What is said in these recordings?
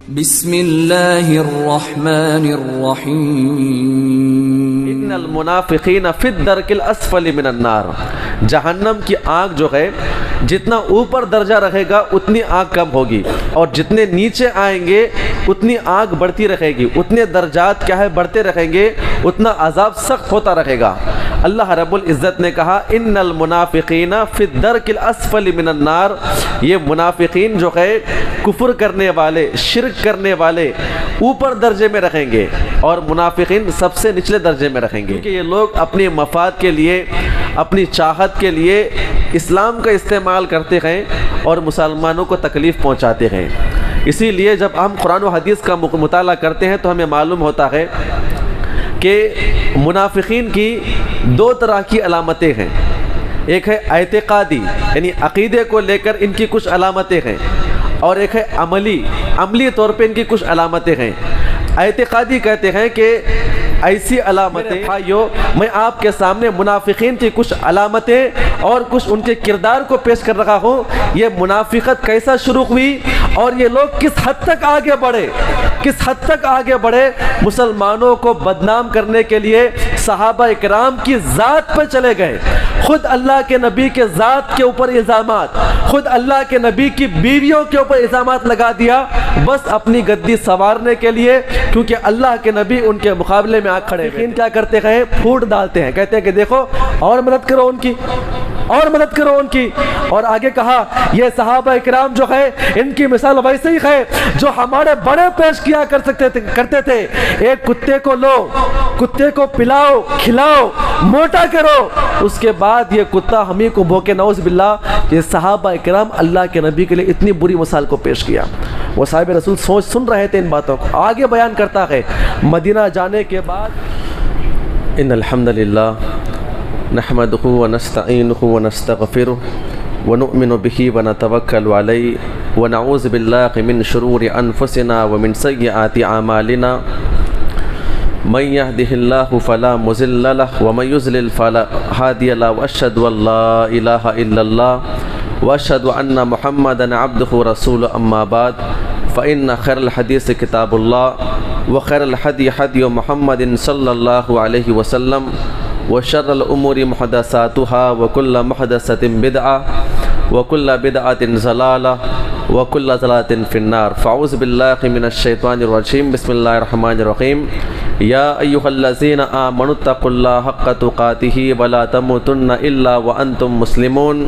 بسم اللہ الرحمن الرحیم ان المنافقین فی الدرک الاسفل من النار، جہنم کی آگ جو ہے جتنا اوپر درجہ رہے گا اتنی آگ کم ہوگی، اور جتنے نیچے آئیں گے اتنی آگ بڑھتی رہے گی، اتنے درجات کیا ہے بڑھتے رہیں گے، اتنا عذاب سخت ہوتا رہے گا۔ اللہ رب العزت نے کہا ان المنافقین فی الدرک الاسفل من النار، یہ منافقین جو ہے کفر کرنے والے، شرک کرنے والے اوپر درجے میں رہیں گے، اور منافقین سب سے نچلے درجے میں رہیں گے، کیونکہ یہ لوگ اپنے مفاد کے لیے، اپنی چاہت کے لیے اسلام کا استعمال کرتے ہیں اور مسلمانوں کو تکلیف پہنچاتے ہیں۔ اسی لیے جب ہم قرآن و حدیث کا مطالعہ کرتے ہیں تو ہمیں معلوم ہوتا ہے کہ منافقین کی دو طرح کی علامتیں ہیں۔ ایک ہے اعتقادی، یعنی عقیدے کو لے کر ان کی کچھ علامتیں ہیں، اور ایک ہے عملی طور پہ ان کی کچھ علامتیں ہیں۔ اعتقادی کہتے ہیں کہ ایسی علامتیں، بھائیو میں آپ کے سامنے منافقین کی کچھ علامتیں اور کچھ ان کے کردار کو پیش کر رہا ہوں۔ یہ منافقت کیسا شروع ہوئی اور یہ لوگ کس حد تک آگے بڑھے، مسلمانوں کو بدنام کرنے کے لیے صحابہ اکرام کی ذات پہ چلے گئے، خود اللہ کے نبی کے ذات کے اوپر الزامات، خود اللہ کے نبی کی بیویوں کے اوپر الزامات لگا دیا، بس اپنی گدی سنوارنے کے لیے، کیونکہ اللہ کے نبی ان کے مقابلے میں آ کھڑے ہوئے۔ کیا کرتے ہیں؟ پھوٹ ڈالتے ہیں، کہتے ہیں کہ دیکھو اور مدد کرو ان کی، اور آگے کہا یہ صحابہ اکرام جو ہے ان کی مثال ویسے ہی ہے جو ہمارے بڑے پیش کیا کرتے تھے، ایک کتے کو لو، کتے کو پلاؤ کھلاؤ موٹا کرو، اس کے بعد یہ کتا ہمیں کو بھوکے، نعوذ باللہ۔ یہ صحابہ اکرام اللہ کے نبی کے لیے اتنی بری مثال کو پیش کیا۔ وہ صاحب رسول سن رہے تھے ان باتوں کو، آگے بیان کرتا ہے۔ مدینہ جانے کے بعد ان الحمدللہ نحمده ونستعینه ونستغفره ونؤمن به ونتوکل علیہ ونعوذ باللہ من شرور انفسنا ومن سیئات اعمالنا، من يهده الله فلا مضل له ومن يضلل فلا هادي له، واشهد ان لا اله الا الله واشهد ان محمدا عبده ورسوله، اما بعد فان خير الحديث كتاب الله وخير الهدي هدي محمد صلى الله عليه وسلم وشر الامور محدثاتها وكل محدثة بدعة وكل بدعة ضلالة وكل ضلالة في النار، فاعوذ بالله من الشيطان الرجيم، بسم الله الرحمن الرحيم، يا أيها الذين آمنوا اتقوا الله حق تقاته ولا تموتن إلا وأنتم مسلمون،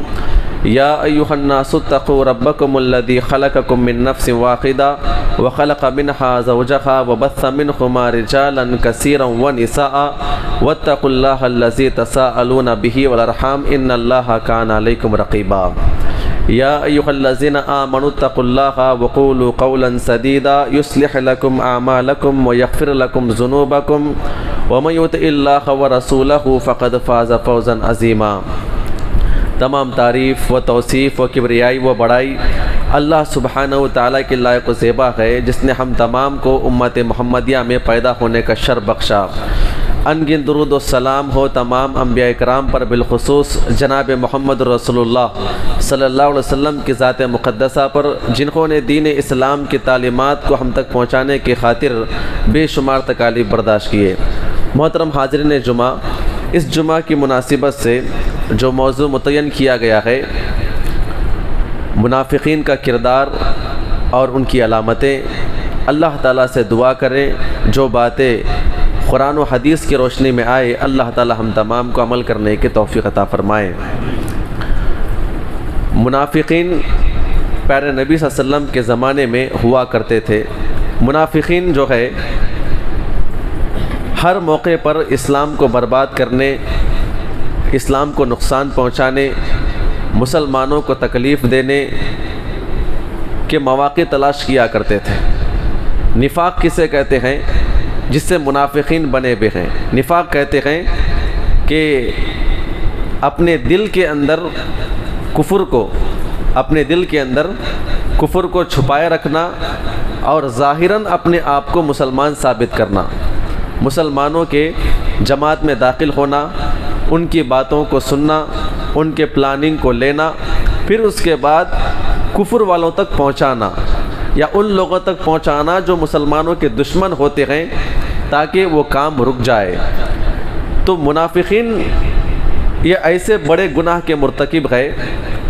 يا أيها الناس اتقوا ربكم الذي خلقكم من نفس واحدة وخلق منها زوجها وبث منهما رجالا كثيرا ونساء واتقوا الله الذي تساءلون به والأرحام إن الله كان عليكم رقيبا، يا أيها الذين آمنوا اتقوا الله وقولوا قولا سديدا يصلح لكم أعمالكم ويغفر لكم ذنوبكم ومن يطع الله ورسوله فقد فاز فوزا عظيما۔ تمام تعریف و توصیف و کبریائی و بڑائی اللہ سبحانہ و تعالیٰ کے لائق و زیبا ہے، جس نے ہم تمام کو امت محمدیہ میں پیدا ہونے کا شرف بخشا۔ انگن درود و سلام ہو تمام انبیاء کرام پر، بالخصوص جناب محمد رسول اللہ صلی اللہ علیہ وسلم کی ذات مقدسہ پر، جنہوں نے دین اسلام کی تعلیمات کو ہم تک پہنچانے کی خاطر بے شمار تکالیف برداشت کیے۔ محترم حاضرین جمعہ، اس جمعہ کی مناسبت سے جو موضوع متعین کیا گیا ہے، منافقین کا کردار اور ان کی علامتیں، اللہ تعالیٰ سے دعا کریں جو باتیں قرآن و حدیث کی روشنی میں آئے، اللہ تعالیٰ ہم تمام کو عمل کرنے کی توفیق عطا فرمائے۔ منافقین پیارے نبی صلی اللہ علیہ وسلم کے زمانے میں ہوا کرتے تھے۔ منافقین جو ہے ہر موقع پر اسلام کو برباد کرنے، اسلام کو نقصان پہنچانے، مسلمانوں کو تکلیف دینے کے مواقع تلاش کیا کرتے تھے۔ نفاق کسے کہتے ہیں؟ جس سے منافقین بنے ہوئے ہیں۔ نفاق کہتے ہیں کہ اپنے دل کے اندر کفر کو چھپائے رکھنا اور ظاہراً اپنے آپ کو مسلمان ثابت کرنا، مسلمانوں کے جماعت میں داخل ہونا، ان کی باتوں کو سننا، ان کے پلاننگ کو لینا، پھر اس کے بعد کفر والوں تک پہنچانا، یا ان لوگوں تک پہنچانا جو مسلمانوں کے دشمن ہوتے ہیں تاکہ وہ کام رک جائے۔ تو منافقین یہ ایسے بڑے گناہ کے مرتکب ہے،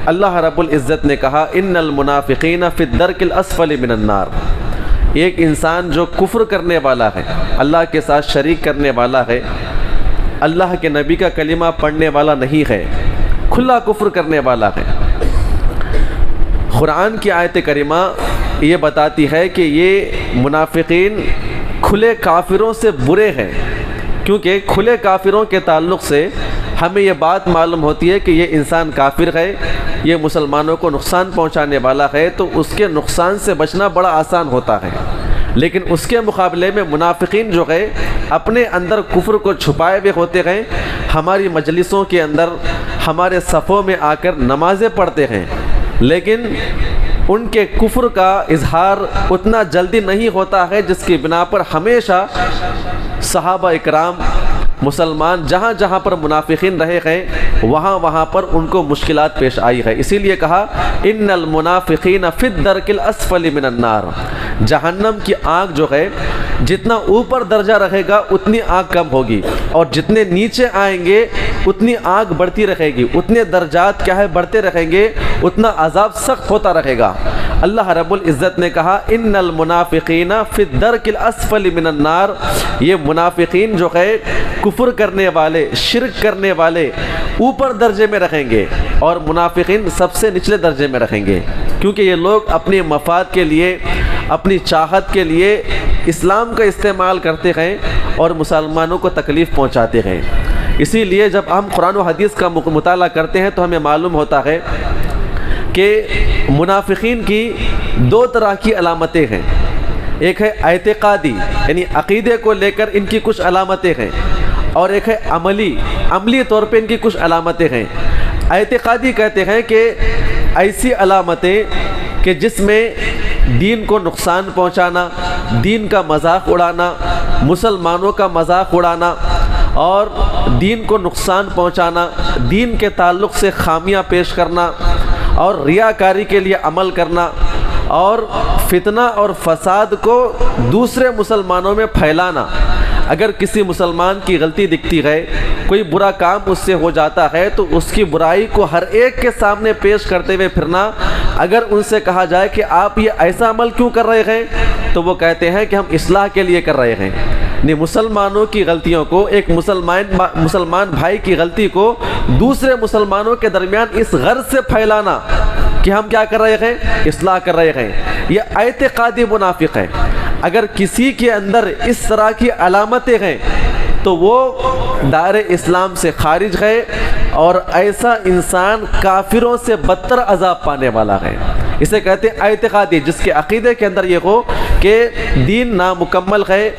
اللہ رب العزت نے کہا ان المنافقین فی الدرک الاسفل من النار۔ ایک انسان جو کفر کرنے والا ہے، اللہ کے ساتھ شریک کرنے والا ہے، اللہ کے نبی کا کلمہ پڑھنے والا نہیں ہے، کھلا کفر کرنے والا ہے، قرآن کی آیت کریمہ یہ بتاتی ہے کہ یہ منافقین کھلے کافروں سے برے ہیں، کیونکہ کھلے کافروں کے تعلق سے ہمیں یہ بات معلوم ہوتی ہے کہ یہ انسان کافر ہے، یہ مسلمانوں کو نقصان پہنچانے والا ہے، تو اس کے نقصان سے بچنا بڑا آسان ہوتا ہے۔ لیکن اس کے مقابلے میں منافقین جو ہے اپنے اندر کفر کو چھپائے ہوئے ہوتے ہیں، ہماری مجلسوں کے اندر ہمارے صفوں میں آ کر نمازیں پڑھتے ہیں، لیکن ان کے کفر کا اظہار اتنا جلدی نہیں ہوتا ہے، جس کی بنا پر ہمیشہ صحابہ اکرام مسلمان جہاں جہاں پر منافقین رہے ہیں وہاں پر ان کو مشکلات پیش آئی ہے۔ اسی لیے کہا ان المنافقین فی الدرک الاسفل من النار، جہنم کی آگ جو ہے جتنا اوپر درجہ رہے گا اتنی آگ کم ہوگی، اور جتنے نیچے آئیں گے اتنی آگ بڑھتی رہے گی، اتنے درجات کیا ہے بڑھتے رہیں گے، اتنا عذاب سخت ہوتا رہے گا۔ اللہ رب العزت نے کہا ان المنافقین فی الدرک الاسفل من النار، یہ منافقین جو ہے کفر کرنے والے، شرک کرنے والے اوپر درجے میں رہیں گے، اور منافقین سب سے نچلے درجے میں رہیں گے، کیونکہ یہ لوگ اپنے مفاد کے لیے، اپنی چاہت کے لیے اسلام کا استعمال کرتے ہیں اور مسلمانوں کو تکلیف پہنچاتے ہیں۔ اسی لیے جب ہم قرآن و حدیث کا مطالعہ کرتے ہیں تو ہمیں معلوم ہوتا ہے کہ منافقین کی دو طرح کی علامتیں ہیں، ایک ہے اعتقادی یعنی عقیدے کو لے کر ان کی کچھ علامتیں ہیں، اور ایک ہے عملی طور پہ ان کی کچھ علامتیں ہیں۔ اعتقادی کہتے ہیں کہ ایسی علامتیں کہ جس میں دین کو نقصان پہنچانا، دین کا مذاق اڑانا، مسلمانوں کا مذاق اڑانا اور دین کو نقصان پہنچانا، دین کے تعلق سے خامیاں پیش کرنا اور ریاکاری کے لیے عمل کرنا اور فتنہ اور فساد کو دوسرے مسلمانوں میں پھیلانا۔ اگر کسی مسلمان کی غلطی دکھتی ہے، کوئی برا کام اس سے ہو جاتا ہے تو اس کی برائی کو ہر ایک کے سامنے پیش کرتے ہوئے پھرنا۔ اگر ان سے کہا جائے کہ آپ یہ ایسا عمل کیوں کر رہے ہیں تو وہ کہتے ہیں کہ ہم اصلاح کے لیے کر رہے ہیں۔ مسلمانوں کی غلطیوں کو، ایک مسلمان بھائی کی غلطی کو دوسرے مسلمانوں کے درمیان اس غرض سے پھیلانا کہ ہم کیا کر رہے ہیں، اصلاح کر رہے ہیں، یہ اعتقادی منافق ہے۔ اگر کسی کے اندر اس طرح کی علامتیں ہیں تو وہ دائرہ اسلام سے خارج ہے، اور ایسا انسان کافروں سے بدتر عذاب پانے والا ہے۔ اسے کہتے ہیں اعتقادی، جس کے عقیدے کے اندر یہ ہو کہ دین نامکمل ہے،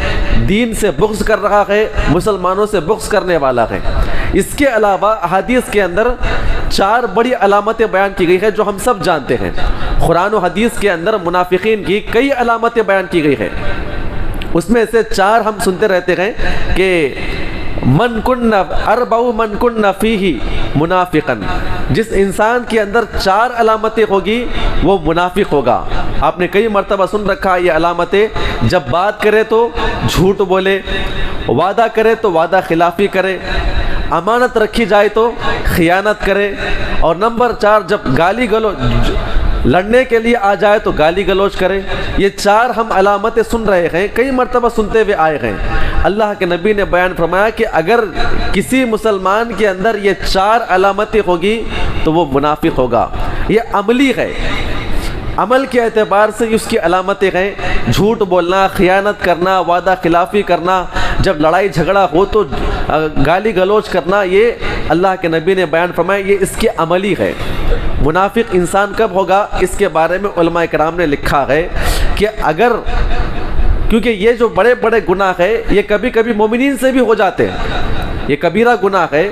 دین سے بغض کر رہا ہے، مسلمانوں سے بغض کرنے والا ہے۔ اس کے علاوہ حدیث کے اندر 4 بڑی علامتیں بیان کی گئی ہیں جو ہم سب جانتے ہیں۔ قرآن و حدیث کے اندر منافقین کی کئی علامتیں بیان کی گئی ہیں، اس میں سے 4 ہم سنتے رہتے ہیں کہ من کن فیہ منافقا، جس انسان کے اندر 4 علامتیں ہوگی وہ منافق ہوگا۔ آپ نے کئی مرتبہ سن رکھا یہ علامتیں، جب بات کرے تو جھوٹ بولے، وعدہ کرے تو وعدہ خلافی کرے، امانت رکھی جائے تو خیانت کرے، اور نمبر 4 جب گالی گلوچ لڑنے کے لیے آ جائے تو گالی گلوچ کرے۔ یہ 4 ہم علامتیں سن رہے ہیں، کئی مرتبہ سنتے ہوئے آئے ہیں۔ اللہ کے نبی نے بیان فرمایا کہ اگر کسی مسلمان کے اندر یہ 4 علامتیں ہوگی تو وہ منافق ہوگا۔ یہ عملی ہے، عمل کے اعتبار سے اس کی علامتیں ہیں، جھوٹ بولنا، خیانت کرنا، وعدہ خلافی کرنا، جب لڑائی جھگڑا ہو تو گالی گلوچ کرنا، یہ اللہ کے نبی نے بیان فرمایا یہ اس کی عملی ہے۔ منافق انسان کب ہوگا، اس کے بارے میں علماء کرام نے لکھا ہے کہ اگر، کیونکہ یہ جو بڑے بڑے گناہ ہے یہ کبھی کبھی مومنین سے بھی ہو جاتے ہیں، یہ کبیرہ گناہ ہے،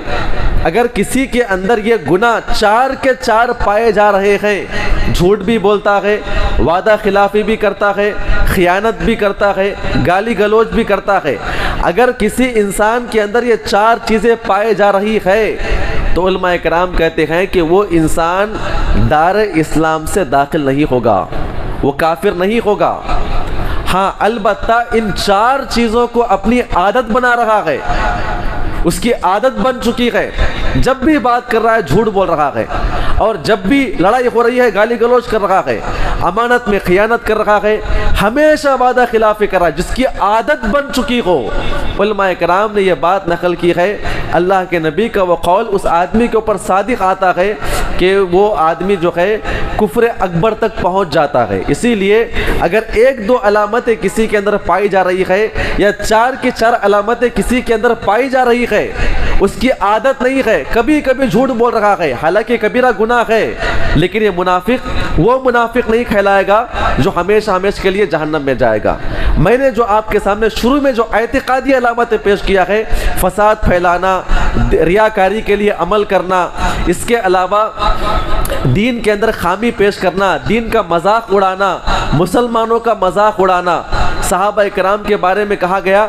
اگر کسی کے اندر یہ گناہ 4 کے 4 پائے جا رہے ہیں، جھوٹ بھی بولتا ہے، وعدہ خلافی بھی کرتا ہے، خیانت بھی کرتا ہے، گالی گلوچ بھی کرتا ہے، اگر کسی انسان کے اندر یہ 4 چیزیں پائے جا رہی ہے تو علماء کرام کہتے ہیں کہ وہ انسان دار اسلام سے داخل نہیں ہوگا، وہ کافر نہیں ہوگا. ہاں البتہ ان 4 چیزوں کو اپنی عادت بنا رہا ہے, اس کی عادت بن چکی ہے. جب بھی بات کر رہا ہے جھوٹ بول رہا ہے, اور جب بھی لڑائی ہو رہی ہے گالی گلوچ کر رہا ہے, امانت میں خیانت کر رہا ہے, ہمیشہ وعدہ خلافی کر رہا ہے, جس کی عادت بن چکی ہو. علماء کرام نے یہ بات نقل کی ہے, اللہ کے نبی کا وہ قول اس آدمی کے اوپر صادق آتا ہے کہ وہ آدمی جو ہے کفر اکبر تک پہنچ جاتا ہے. اسی لیے اگر 1-2 علامتیں کسی کے اندر پائی جا رہی ہے, یا 4 کی 4 علامتیں کسی کے اندر پائی جا رہی ہے, اس کی عادت نہیں ہے, کبھی کبھی جھوٹ بول رہا ہے, حالانکہ کبیرہ گناہ ہے, لیکن یہ منافق وہ منافق نہیں کہلائے گا جو ہمیشہ ہمیشہ کے لیے جہنم میں جائے گا. میں نے جو آپ کے سامنے شروع میں جو اعتقادی علامتیں پیش کیا ہے, فساد پھیلانا, ریاکاری کے لیے عمل کرنا, اس کے علاوہ دین کے اندر خامی پیش کرنا, دین کا مذاق اڑانا, مسلمانوں کا مذاق اڑانا. صحابہ کرام کے بارے میں کہا گیا,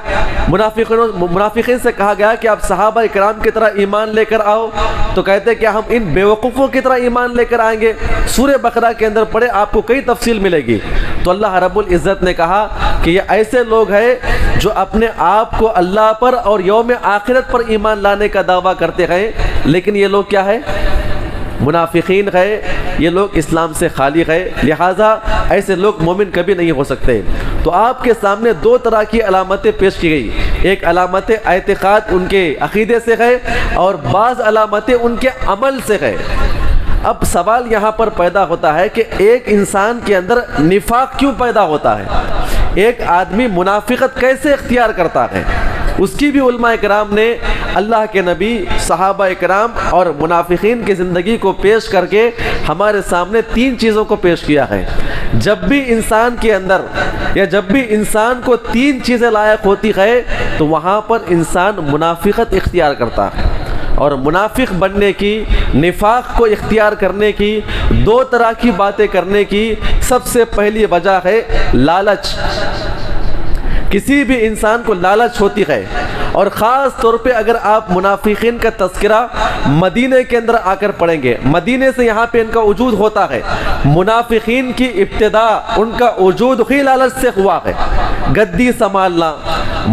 منافقین سے کہا گیا کہ آپ صحابہ کرام کی طرح ایمان لے کر آؤ, تو کہتے کہ ہم ان بیوقوفوں کی طرح ایمان لے کر آئیں گے. سورہ بقرہ کے اندر پڑھے, آپ کو کئی تفصیل ملے گی. تو اللہ رب العزت نے کہا کہ یہ ایسے لوگ ہیں جو اپنے آپ کو اللہ پر اور یوم آخرت پر ایمان لانے کا دعویٰ کرتے ہیں, لیکن یہ لوگ کیا ہے؟ منافقین ہے, یہ لوگ اسلام سے خالی ہے. لہٰذا ایسے لوگ مومن کبھی نہیں ہو سکتے. تو آپ کے سامنے 2 طرح کی علامتیں پیش کی گئی. ایک علامت اعتقاد ان کے عقیدے سے ہے, اور بعض علامتیں ان کے عمل سے ہے. اب سوال یہاں پر پیدا ہوتا ہے کہ ایک انسان کے اندر نفاق کیوں پیدا ہوتا ہے؟ ایک آدمی منافقت کیسے اختیار کرتا ہے؟ اس کی بھی علماء کرام نے اللہ کے نبی, صحابہ کرام اور منافقین کی زندگی کو پیش کر کے ہمارے سامنے 3 چیزوں کو پیش کیا ہے. جب بھی انسان کے اندر یا جب بھی انسان کو 3 چیزیں لائق ہوتی ہے تو وہاں پر انسان منافقت اختیار کرتا ہے. اور منافق بننے کی, نفاق کو اختیار کرنے کی, 2 طرح کی باتیں کرنے کی سب سے پہلی وجہ ہے لالچ. کسی بھی انسان کو لالچ ہوتی ہے, اور خاص طور پہ اگر آپ منافقین کا تذکرہ مدینے کے اندر آ کر پڑھیں گے, مدینے سے یہاں پہ ان کا وجود ہوتا ہے. منافقین کی ابتدا ان کا وجود ہی لالچ سے ہوا ہے. گدی سنبھالنا,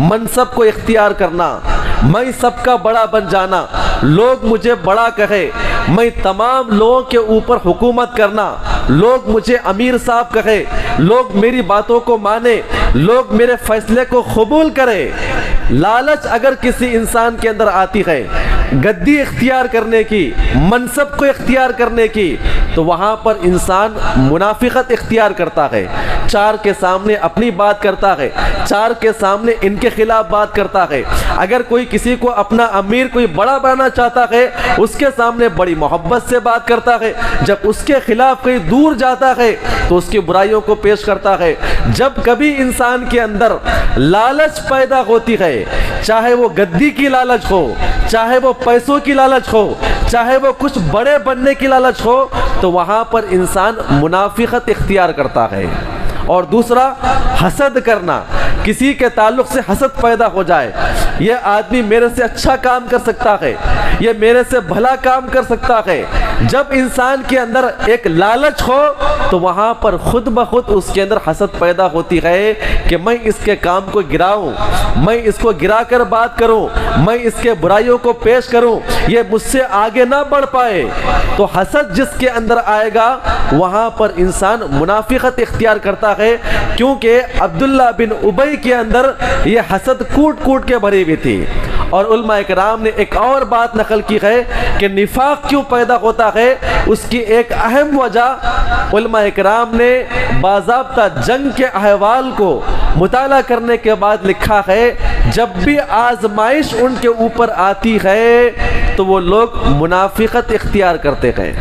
منصب کو اختیار کرنا, میں سب کا بڑا بن جانا, لوگ مجھے بڑا کہے, میں تمام لوگوں کے اوپر حکومت کرنا, لوگ مجھے امیر صاحب کہے, لوگ میری باتوں کو مانے, لوگ میرے فیصلے کو قبول کرے. لالچ اگر کسی انسان کے اندر آتی ہے گدی اختیار کرنے کی, منصب کو اختیار کرنے کی, تو وہاں پر انسان منافقت اختیار کرتا ہے. 4 کے سامنے اپنی بات کرتا ہے, 4 کے سامنے ان کے خلاف بات کرتا ہے. اگر کوئی کسی کو اپنا امیر کوئی بڑا بنانا چاہتا ہے, اس کے سامنے بڑی محبت سے بات کرتا ہے. جب اس کے خلاف کہیں دور جاتا ہے تو اس کی برائیوں کو پیش کرتا ہے. جب کبھی انسان کے اندر لالچ پیدا ہوتی ہے, چاہے وہ گدی کی لالچ ہو, چاہے وہ پیسوں کی لالچ ہو, چاہے وہ کچھ بڑے بننے کی لالچ ہو, تو وہاں پر انسان منافقت اختیار کرتا ہے. اور دوسرا حسد کرنا, کسی کے تعلق سے حسد پیدا ہو جائے, یہ آدمی میرے سے اچھا کام کر سکتا ہے, یہ میرے سے بھلا کام کر سکتا ہے. جب انسان کے اندر ایک لالچ ہو تو وہاں پر خود بخود اس کے اندر حسد پیدا ہوتی ہے کہ میں اس کے کام کو گراؤں, میں اس کو گرا کر بات کروں, میں اس کے برائیوں کو پیش کروں, یہ مجھ سے آگے نہ بڑھ پائے. تو حسد جس کے اندر آئے گا وہاں پر انسان منافقت اختیار کرتا ہے, کیونکہ عبداللہ بن ابی کے اندر یہ حسد کوٹ کوٹ کے بھری ہوئی تھی. اور علماء کرام نے ایک اور بات نقل کی ہے کہ نفاق کیوں پیدا ہوتا ہے, اس کی ایک اہم وجہ علماء کرام نے باضابطہ جنگ کے احوال کو مطالعہ کرنے کے بعد لکھا ہے, جب بھی آزمائش ان کے اوپر آتی ہے تو وہ لوگ منافقت اختیار کرتے ہیں.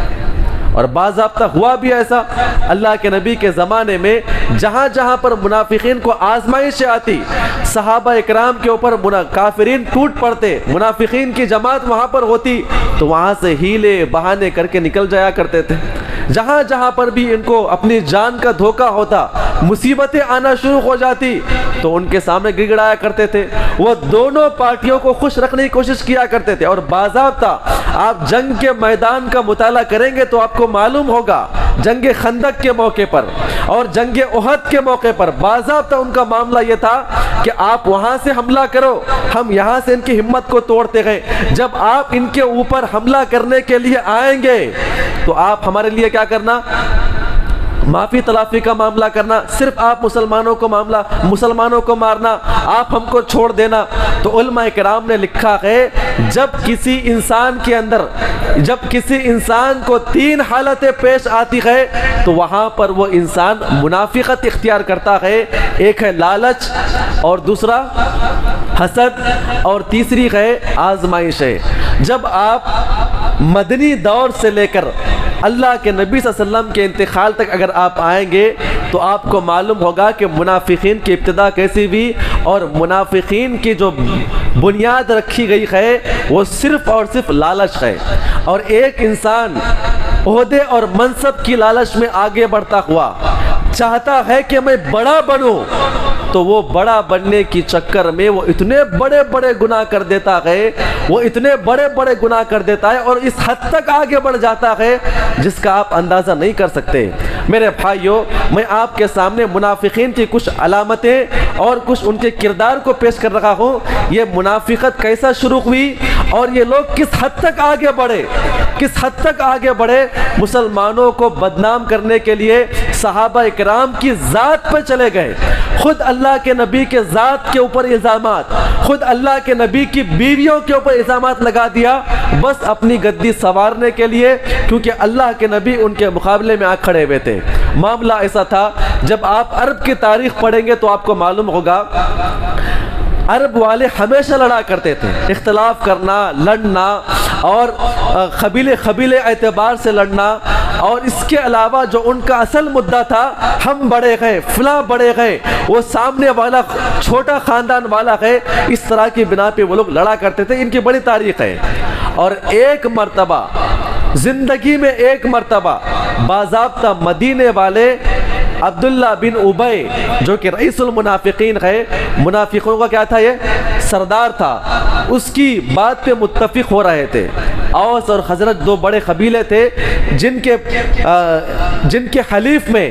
اور باضابطہ ہوا بھی ایسا. اللہ کے نبی کے زمانے میں جہاں جہاں پر منافقین کو آزمائش آتی, صحابہ اکرام کے اوپر کافرین ٹوٹ پڑتے, منافقین کی جماعت وہاں پر ہوتی تو وہاں سے ہیلے بہانے کر کے نکل جایا کرتے تھے. جہاں جہاں پر بھی ان کو اپنی جان کا دھوکہ ہوتا, مصیبتیں آنا شروع ہو جاتی تو ان کے سامنے گڑ گڑایا کرتے تھے. وہ دونوں پارٹیوں کو خوش رکھنے کی کوشش کیا کرتے تھے, اور باضابطہ آپ جنگ کے میدان کا مطالعہ کریں گے تو آپ کو معلوم ہوگا جنگ خندق کے موقع پر اور جنگ احد کے موقع پر باضابطہ ان کا معاملہ یہ تھا کہ آپ وہاں سے حملہ کرو، ہم یہاں سے ان کی ہمت کو توڑتے گئے۔ جب آپ ان کے اوپر حملہ کرنے کے لیے آئیں گے تو آپ ہمارے لیے کیا کرنا؟ معافی تلافی کا معاملہ کرنا، صرف آپ مسلمانوں کو مارنا، آپ ہم کو چھوڑ دینا۔ تو علماء کرام نے لکھا ہے جب کسی انسان کو تین حالتیں پیش آتی ہے تو وہاں پر وہ انسان منافقت اختیار کرتا ہے۔ ایک ہے لالچ، اور دوسرا حسد، اور تیسری ہے آزمائش ہے۔ جب آپ مدنی دور سے لے کر اللہ کے نبی صلی اللہ علیہ وسلم کے انتقال تک اگر آپ آئیں گے تو آپ کو معلوم ہوگا کہ منافقین کی ابتدا کیسی ہوئی، اور منافقین کی جو بنیاد رکھی گئی ہے وہ صرف اور صرف لالچ ہے۔ اور ایک انسان عہدے اور منصب کی لالچ میں آگے بڑھتا ہوا چاہتا ہے کہ میں بڑا بنوں، تو وہ بڑا بننے کی چکر میں وہ اتنے بڑے بڑے گناہ کر دیتا ہے اور اس حد تک آگے بڑھ جاتا ہے جس کا آپ اندازہ نہیں کر سکتے۔ میرے بھائیوں، میں آپ کے سامنے منافقین کی کچھ علامتیں اور کچھ ان کے کردار کو پیش کر رہا ہوں۔ یہ منافقت کیسا شروع ہوئی اور یہ لوگ کس حد تک آگے بڑھے، مسلمانوں کو بدنام کرنے کے لیے صحابہ اکرام کی ذات پہ چلے گئے، خود اللہ کے نبی کے ذات کے اوپر الزامات، خود اللہ کے نبی کی بیویوں کے اوپر الزامات لگا دیا، بس اپنی گدی سنوارنے کے لیے، کیونکہ اللہ کے نبی ان کے مقابلے میں آ کھڑے ہوئے تھے۔ معاملہ ایسا تھا، جب آپ عرب کی تاریخ پڑھیں گے تو آپ کو معلوم ہوگا عرب والے ہمیشہ لڑا کرتے تھے، اختلاف کرنا، لڑنا، اور قبیلے اعتبار سے لڑنا، اور اس کے علاوہ جو ان کا اصل مدعا تھا ہم بڑے گئے، فلاں بڑے گئے، وہ سامنے والا چھوٹا خاندان والا ہے، اس طرح کی بنا پہ وہ لوگ لڑا کرتے تھے۔ ان کی بڑی تاریخ ہے۔ اور زندگی میں ایک مرتبہ باضابطہ مدینے والے عبداللہ بن ابی جو کہ رئیس المنافقین ہے، منافقوں کا کیا تھا، یہ سردار تھا، اس کی بات پہ متفق ہو رہے تھے۔ اوس اور خزرج دو بڑے قبیلے تھے جن کے حلیف میں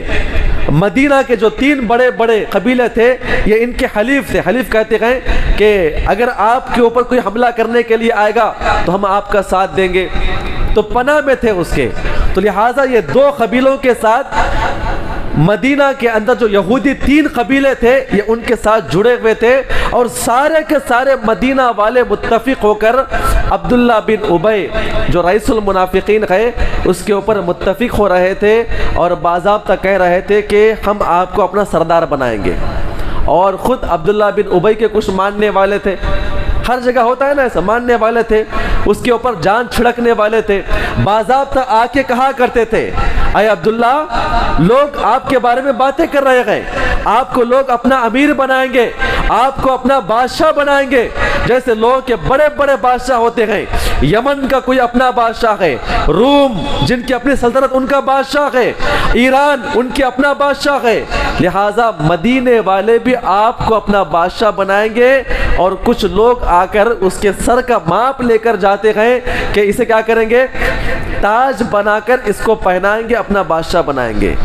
مدینہ کے جو تین بڑے بڑے قبیلے تھے یہ ان کے حلیف تھے۔ حلیف کہتے ہیں کہ اگر آپ کے اوپر کوئی حملہ کرنے کے لیے آئے گا تو ہم آپ کا ساتھ دیں گے، تو پناہ میں تھے اس کے، تو لہٰذا یہ دو قبیلوں کے ساتھ مدینہ کے اندر جو یہودی تین قبیلے تھے یہ ان کے ساتھ جڑے ہوئے تھے، اور سارے کے سارے مدینہ والے متفق ہو کر عبداللہ بن ابی جو رئیس المنافقین ہے اس کے اوپر متفق ہو رہے تھے، اور باضابطہ کہہ رہے تھے کہ ہم آپ کو اپنا سردار بنائیں گے۔ اور خود عبداللہ بن ابی کے کچھ ماننے والے تھے، ہر جگہ ہوتا ہے نا ایسا، ماننے والے تھے، اس کے اوپر جان چھڑکنے والے تھے، باضابطہ آ کے کہا کرتے تھے اے عبداللہ، لوگ آپ کے بارے میں باتیں کر رہے ہیں، آپ کو لوگ اپنا امیر بنائیں گے، آپ کو اپنا بادشاہ بنائیں گے، جیسے لوگ کے بڑے بڑے بادشاہ ہوتے ہیں، یمن کا کوئی اپنا بادشاہ ہے، روم جن کی اپنی سلطنت ان کا بادشاہ ہے، ایران ان کی اپنا بادشاہ ہے، لہٰذا مدینے والے بھی آپ کو اپنا بادشاہ بنائیں گے، اور کچھ لوگ آ کر اس کے سر کا ماپ لے کر جاتے ہیں کہ اسے کیا کریں گے، تاج بنا کر اس کو پہنائیں گے، اپنا بادشاہ بنائیں گے۔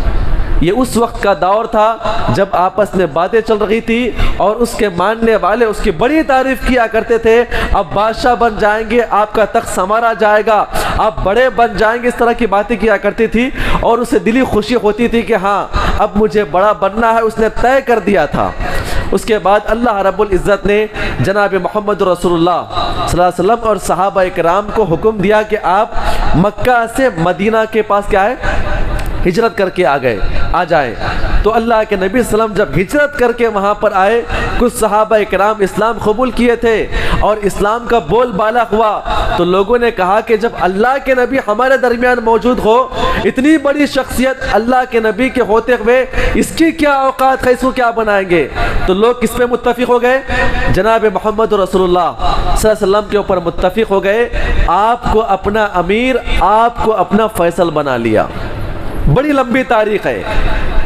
یہ اس وقت کا دور تھا جب آپس میں باتیں چل رہی تھی، اور اس کے ماننے والے اس کی بڑی تعریف کیا کرتے تھے، اب بادشاہ بن جائیں گے، آپ کا تخت سنوارا جائے گا، آپ بڑے بن جائیں گے، اس طرح کی باتیں کیا کرتی تھی، اور اسے دلی خوشی ہوتی تھی کہ ہاں اب مجھے بڑا بننا ہے، اس نے طے کر دیا تھا۔ اس کے بعد اللہ رب العزت نے جناب محمد رسول اللہ صلی اللہ علیہ وسلم اور صحابہ کرام کو حکم دیا کہ آپ مکہ سے مدینہ کے پاس کیا ہے، ہجرت کر کے آ جائے۔ تو اللہ کے نبی صلی اللہ علیہ وسلم جب ہجرت کر کے وہاں پر آئے، کچھ صحابہ کرام اسلام قبول کیے تھے اور اسلام کا بول بالا ہوا، تو لوگوں نے کہا کہ جب اللہ کے نبی ہمارے درمیان موجود ہو، اتنی بڑی شخصیت اللہ کے نبی کے ہوتے ہوئے اس کی کیا اوقات ہے، اس کو کیا بنائیں گے؟ تو لوگ کس پہ متفق ہو گئے؟ جناب محمد رسول اللہ صلی اللہ علیہ وسلم کے اوپر متفق ہو گئے، آپ کو اپنا امیر، آپ کو اپنا فیصل بنا لیا۔ بڑی لمبی تاریخ ہے۔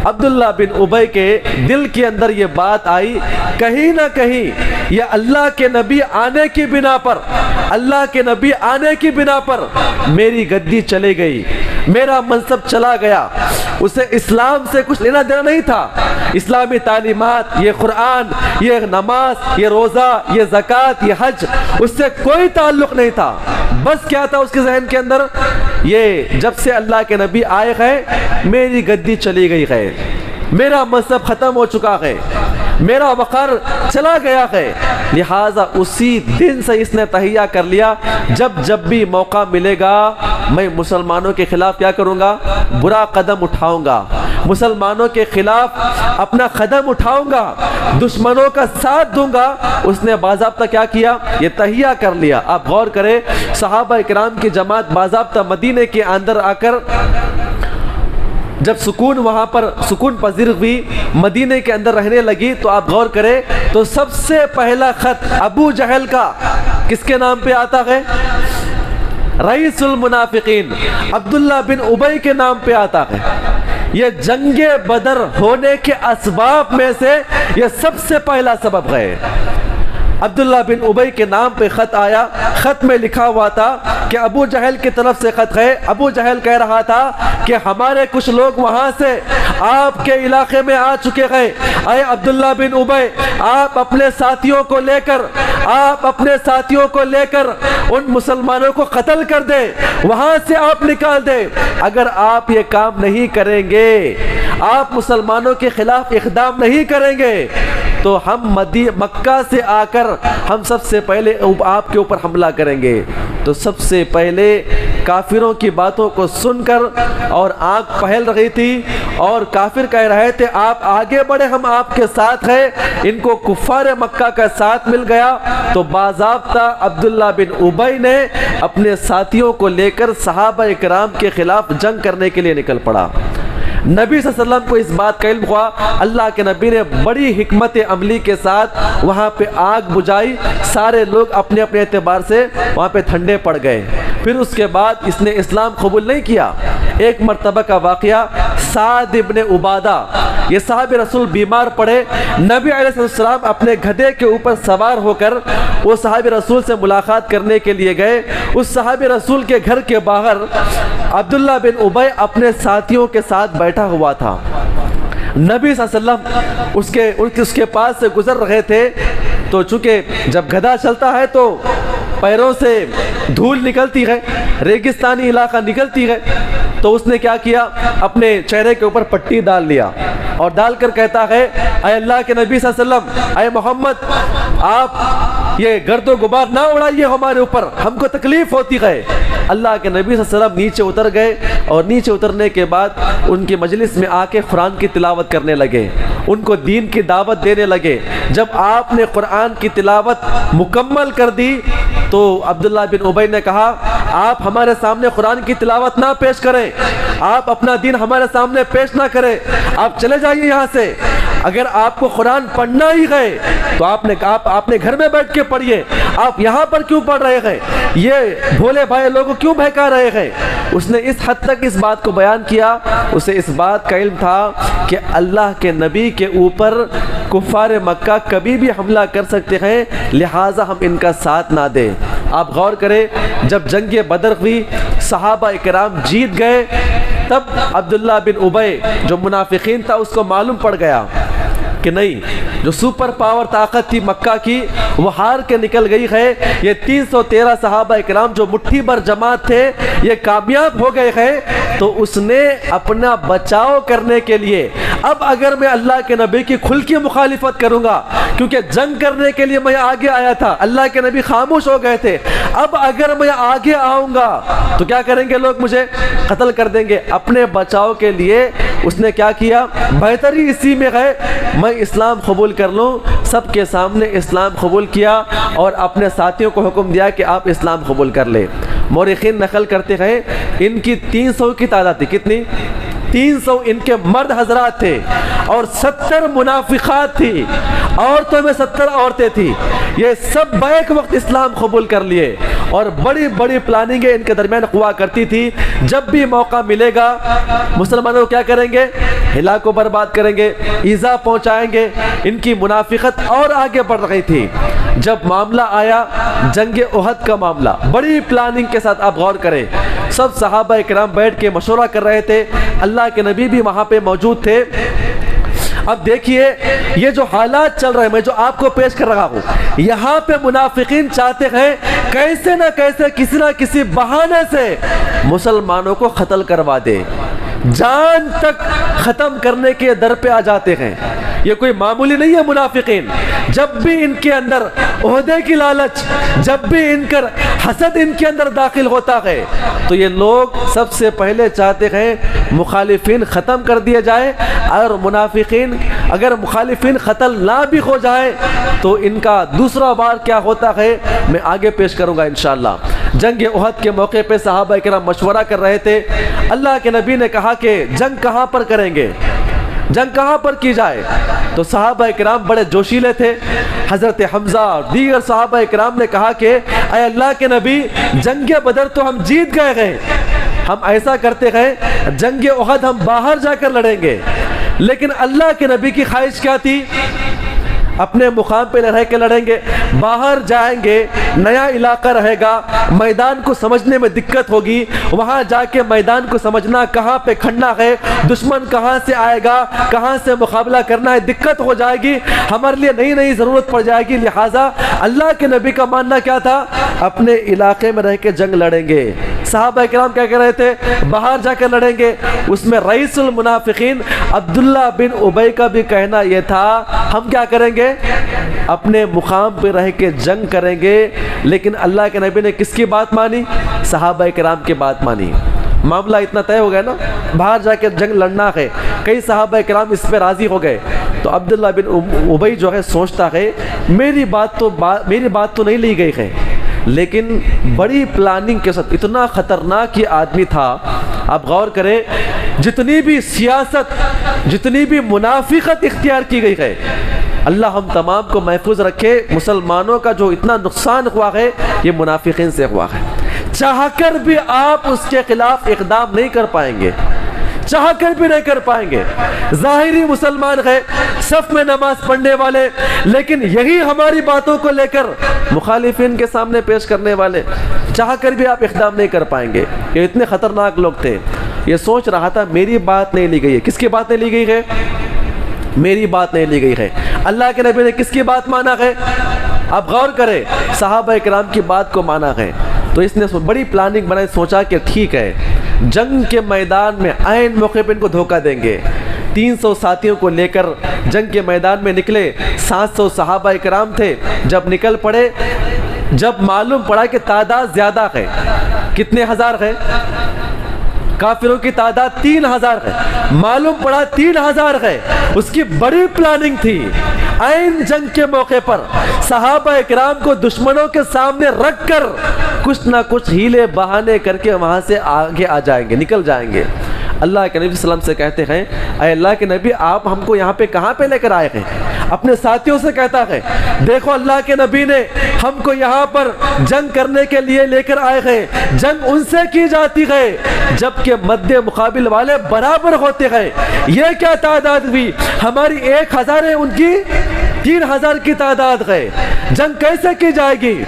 عبداللہ بن ابی کے دل کے اندر یہ بات آئی، کہیں نہ کہیں یہ اللہ کے نبی آنے کی بنا پر اللہ کے نبی آنے کی بنا پر میری گدی چلی گئی، میرا منصب چلا گیا، اسے اسلام سے کچھ لینا دینا نہیں تھا۔ اسلامی تعلیمات، یہ قرآن، یہ نماز، یہ روزہ، یہ زکوٰۃ، یہ حج، اس سے کوئی تعلق نہیں تھا۔ بس کیا تھا اس کے ذہن کے اندر؟ یہ جب سے اللہ کے نبی آئے گئے میری گدی چلی گئی ہے، میرا منصب ختم ہو چکا ہے، میرا وقار چلا گیا ہے، لہٰذا اسی دن سے اس نے تہیہ کر لیا جب بھی موقع ملے گا میں مسلمانوں کے خلاف کیا کروں گا؟ برا قدم اٹھاؤں گا، مسلمانوں کے خلاف اپنا قدم اٹھاؤں گا، دشمنوں کا ساتھ دوں گا۔ اس نے باضابطہ کیا کیا؟ یہ تہیہ کر لیا۔ آپ غور کریں، صحابہ اکرام کی جماعت باضابطہ مدینے کے اندر آ کر جب سکون وہاں پر سکون پذیر ہوئی، مدینے کے اندر رہنے لگی، تو آپ غور کریں تو سب سے پہلا خط ابو جہل کا کس کے نام پہ آتا ہے؟ رئیس المنافقین عبداللہ بن ابی کے نام پہ آتا ہے۔ یہ جنگ بدر ہونے کے اسباب میں سے یہ سب سے پہلا سبب ہے۔ عبداللہ بن ابی کے نام پہ خط آیا، خط میں لکھا ہوا تھا کہ ابو جہل کی طرف سے خط ہے۔ ابو جہل کہہ رہا تھا کہ ہمارے کچھ لوگ وہاں سے آپ کے علاقے میں آ چکے ہیں، اے عبداللہ بن ابی آپ اپنے ساتھیوں کو لے کر ان مسلمانوں کو قتل کر دے، وہاں سے آپ نکال دے۔ اگر آپ یہ کام نہیں کریں گے، آپ مسلمانوں کے خلاف اقدام نہیں کریں گے، تو ہم مکہ سے آ کر ہم سب سے پہلے آپ کے اوپر حملہ کریں گے۔ تو سب سے پہلے کافروں کی باتوں کو سن کر اور آنکھ پہل رہی تھی اور کافر کہہ رہے تھے آپ آگے بڑھے، ہم آپ کے ساتھ ہیں، ان کو کفار مکہ کا ساتھ مل گیا۔ تو باضابطہ عبداللہ بن ابی نے اپنے ساتھیوں کو لے کر صحابہ اکرام کے خلاف جنگ کرنے کے لیے نکل پڑا۔ نبی صلی اللہ علیہ وسلم کو اس بات کا علم ہوا، اللہ کے نبی نے بڑی حکمت عملی کے ساتھ وہاں پہ آگ بجھائی، سارے لوگ اپنے اپنے اعتبار سے وہاں پہ ٹھنڈے پڑ گئے۔ پھر اس کے بعد اس نے اسلام قبول نہیں کیا۔ ایک مرتبہ کا واقعہ، سعد ابن عبادہ، یہ صحابی رسول بیمار پڑے، نبی علیہ السلام اپنے گدھے کے اوپر سوار ہو کر وہ صحابی رسول سے ملاقات کرنے کے لیے گئے۔ اس صحابی رسول کے گھر کے باہر عبداللہ بن ابی اپنے ساتھیوں کے ساتھ بیٹھا ہوا تھا۔ نبی صلی اللہ علیہ وسلم اس کے پاس سے گزر رہے تھے، تو چونکہ جب گدھا چلتا ہے تو پیروں سے دھول نکلتی ہے، ریگستانی علاقہ نکلتی ہے، تو اس نے کیا کیا؟ اپنے چہرے کے اوپر پٹی ڈال لیا اور ڈال کر کہتا ہے اے اللہ کے نبی صلی اللہ علیہ وسلم، اے محمد آپ یہ گرد و غبار نہ اڑائیے ہمارے اوپر، ہم کو تکلیف ہوتی ہے۔ اللہ کے نبی صلی اللہ علیہ وسلم نیچے اتر گئے اور نیچے اترنے کے بعد ان کی مجلس میں آ کے قرآن کی تلاوت کرنے لگے، ان کو دین کی دعوت دینے لگے۔ جب آپ نے قرآن کی تلاوت مکمل کر دی تو عبداللہ بن ابی نے کہا آپ ہمارے سامنے قرآن کی تلاوت نہ پیش کریں، آپ اپنا دین ہمارے سامنے پیش نہ کریں، آپ چلے جائیے یہاں سے۔ اگر آپ کو قرآن پڑھنا ہی ہے تو آپ نے گھر میں بیٹھ کے پڑھیے، آپ یہاں پر کیوں پڑھ رہے ہیں؟ یہ بھولے بھائی لوگوں کیوں بہکا رہے ہیں؟ اس نے اس حد تک اس بات کو بیان کیا، اسے اس بات کا علم تھا کہ اللہ کے نبی کے اوپر کفار مکہ کبھی بھی حملہ کر سکتے ہیں، لہٰذا ہم ان کا ساتھ نہ دیں۔ آپ غور کریں، جب جنگ بدر ہوئی صحابہ اکرام جیت گئے، تب عبداللہ بن ابی جو منافقین تھا اس کو معلوم پڑ گیا کہ نہیں، جو سپر پاور طاقت تھی مکہ کی وہ ہار کے نکل گئی ہے، یہ 313 صحابہ اکرام جو مٹھی بھر جماعت تھے یہ کامیاب ہو گئے ہیں۔ تو اس نے اپنا بچاؤ کرنے کے لیے، اب اگر میں اللہ کے نبی کی کھل کی مخالفت کروں گا، کیونکہ جنگ کرنے کے لیے میں آگے آیا تھا، اللہ کے نبی خاموش ہو گئے تھے، اب اگر میں آگے آؤں گا تو کیا کریں گے لوگ؟ مجھے قتل کر دیں گے۔ اپنے بچاؤ کے لیے اس نے کیا کیا؟ بہتری اسی میں ہے میں اسلام قبول کر لوں، سب کے سامنے اسلام قبول کیا اور اپنے ساتھیوں کو حکم دیا کہ آپ اسلام قبول کر لیں۔ مورخین نقل کرتے ہیں ان کی 300 کی تعداد تھی، کتنی؟ 300 ان کے مرد حضرات تھے اور 70 منافقات تھی، عورتوں میں 70 عورتیں تھی، یہ سب بیک وقت اسلام قبول کر لیے اور بڑی بڑی پلاننگیں ان کے درمیان ہوا کرتی تھی. جب بھی موقع ملے گا مسلمانوں کو کیا کریں گے؟ ہلاک و برباد کریں گے, ایذا پہنچائیں گے. ان کی منافقت اور آگے بڑھ رہی تھی. جب معاملہ آیا جنگ احد کا معاملہ, بڑی پلاننگ کے ساتھ آپ غور کریں, سب صحابہ کرام بیٹھ کے مشورہ کر رہے تھے, اللہ کے نبی بھی وہاں پہ موجود تھے. اب دیکھیے یہ جو حالات چل رہے ہیں, میں جو آپ کو پیش کر رہا ہوں, یہاں پہ منافقین چاہتے ہیں کیسے نہ کیسے کسی نہ کسی بہانے سے مسلمانوں کو قتل کروا دے, جان تک ختم کرنے کے در پہ آ جاتے ہیں. یہ کوئی معمولی نہیں ہے منافقین. جب بھی ان کے اندر عہدے کی لالچ, جب بھی ان کا حسد ان کے اندر داخل ہوتا ہے, تو یہ لوگ سب سے پہلے چاہتے ہیں مخالفین ختم کر دیے جائے, اور منافقین اگر مخالفین قتل نہ بھی ہو جائے تو ان کا دوسرا وار کیا ہوتا ہے میں آگے پیش کروں گا انشاءاللہ. جنگ احد کے موقع پہ صحابہ کرام مشورہ کر رہے تھے. اللہ کے نبی نے کہا کہ جنگ کہاں پر کریں گے, جنگ کہاں پر کی جائے؟ تو صحابہ کرام بڑے جوشیلے تھے. حضرت حمزہ اور دیگر صحابہ کرام نے کہا کہ اے اللہ کے نبی, جنگ بدر تو ہم جیت گئے ہیں, ہم ایسا کرتے ہیں جنگ احد ہم باہر جا کر لڑیں گے. لیکن اللہ کے نبی کی خواہش کیا تھی؟ اپنے مقام پہ رہ کے لڑیں گے, باہر جائیں گے, نیا علاقہ رہے گا, میدان کو سمجھنے میں دقت ہوگی, وہاں جا کے میدان کو سمجھنا کہاں پہ کھڑنا ہے, دشمن کہاں سے آئے گا, کہاں سے مقابلہ کرنا ہے, دقت ہو جائے گی, ہمارے لیے نئی نئی ضرورت پڑ جائے گی. لہٰذا اللہ کے نبی کا ماننا کیا تھا؟ اپنے علاقے میں رہ کے جنگ لڑیں گے. صحابہ کرام کیا کہہ رہے تھے؟ باہر جا کر لڑیں گے. اس میں رئیس المنافقین عبداللہ بن ابی کا بھی کہنا یہ تھا ہم کیا کریں گے؟ اپنے مقام پہ رہ کے جنگ کریں گے. لیکن اللہ کے نبی نے کس کی بات مانی؟ صحابہ کرام کی بات مانی. معاملہ اتنا طے ہو گیا نا, باہر جا کے جنگ لڑنا ہے. کئی صحابہ کرام اس پہ راضی ہو گئے. تو عبداللہ بن ابی جو ہے سوچتا ہے میری بات تو نہیں لی گئی ہے, لیکن بڑی پلاننگ کے ساتھ, اتنا خطرناک یہ آدمی تھا. آپ غور کریں, جتنی بھی سیاست, جتنی بھی منافقت اختیار کی گئی ہے, اللہ ہم تمام کو محفوظ رکھے. مسلمانوں کا جو اتنا نقصان ہوا ہے یہ منافقین سے ہوا ہے. چاہ کر بھی آپ اس کے خلاف اقدام نہیں کر پائیں گے, چاہ کر بھی نہیں کر پائیں گے. ظاہری مسلمان ہے, صف میں نماز پڑھنے والے, لیکن یہی ہماری باتوں کو لے کر مخالفین کے سامنے پیش کرنے والے, چاہ کر بھی آپ اقدام نہیں کر پائیں گے. یہ اتنے خطرناک لوگ تھے. یہ سوچ رہا تھا میری بات نہیں لی گئی ہے. کس کی بات نہیں لی گئی ہے؟ میری بات نہیں لی گئی ہے. اللہ کے نبی نے کس کی بات مانا ہے؟ آپ غور کریں, صحابہ کرام کی بات کو مانا ہے. تو اس نے بڑی پلاننگ بنائی, سوچا کہ ٹھیک ہے جنگ کے میدان میں عین موقع پہ ان کو دھوکہ دیں گے. 300 ساتھیوں کو لے کر جنگ کے میدان میں نکلے. 700 صحابہ کرام تھے. جب نکل پڑے, جب معلوم پڑا کہ تعداد زیادہ ہے, کتنے ہزار ہے؟ کافروں کی تعداد 3000 ہے. معلوم پڑا 3000 ہے. اس کی بڑی پلاننگ تھی. عین جنگ کے موقع پر صحابہ کرام کو دشمنوں کے سامنے رکھ کر کچھ نہ کچھ ہیلے بہانے کر کے وہاں سے آگے آ جائیں گے, نکل جائیں گے. اللہ کے نبی صلی اللہ علیہ وسلم سے کہتے ہیں اے اللہ کے نبی آپ ہم کو یہاں پہ کہاں پہ لے کر آئے ہیں؟ اپنے ساتھیوں سے کہتا ہے دیکھو اللہ کے نبی نے ہم کو یہاں پر جنگ کرنے کے لیے لے کر آئے ہیں. جنگ ان سے کی جاتی ہے جبکہ مد مقابل والے برابر ہوتے ہیں. یہ کیا تعداد ہوئی؟ ہماری 1000 ہے, ان کی 3000 کی تعداد ہے. جنگ کیسے کی جائے گی؟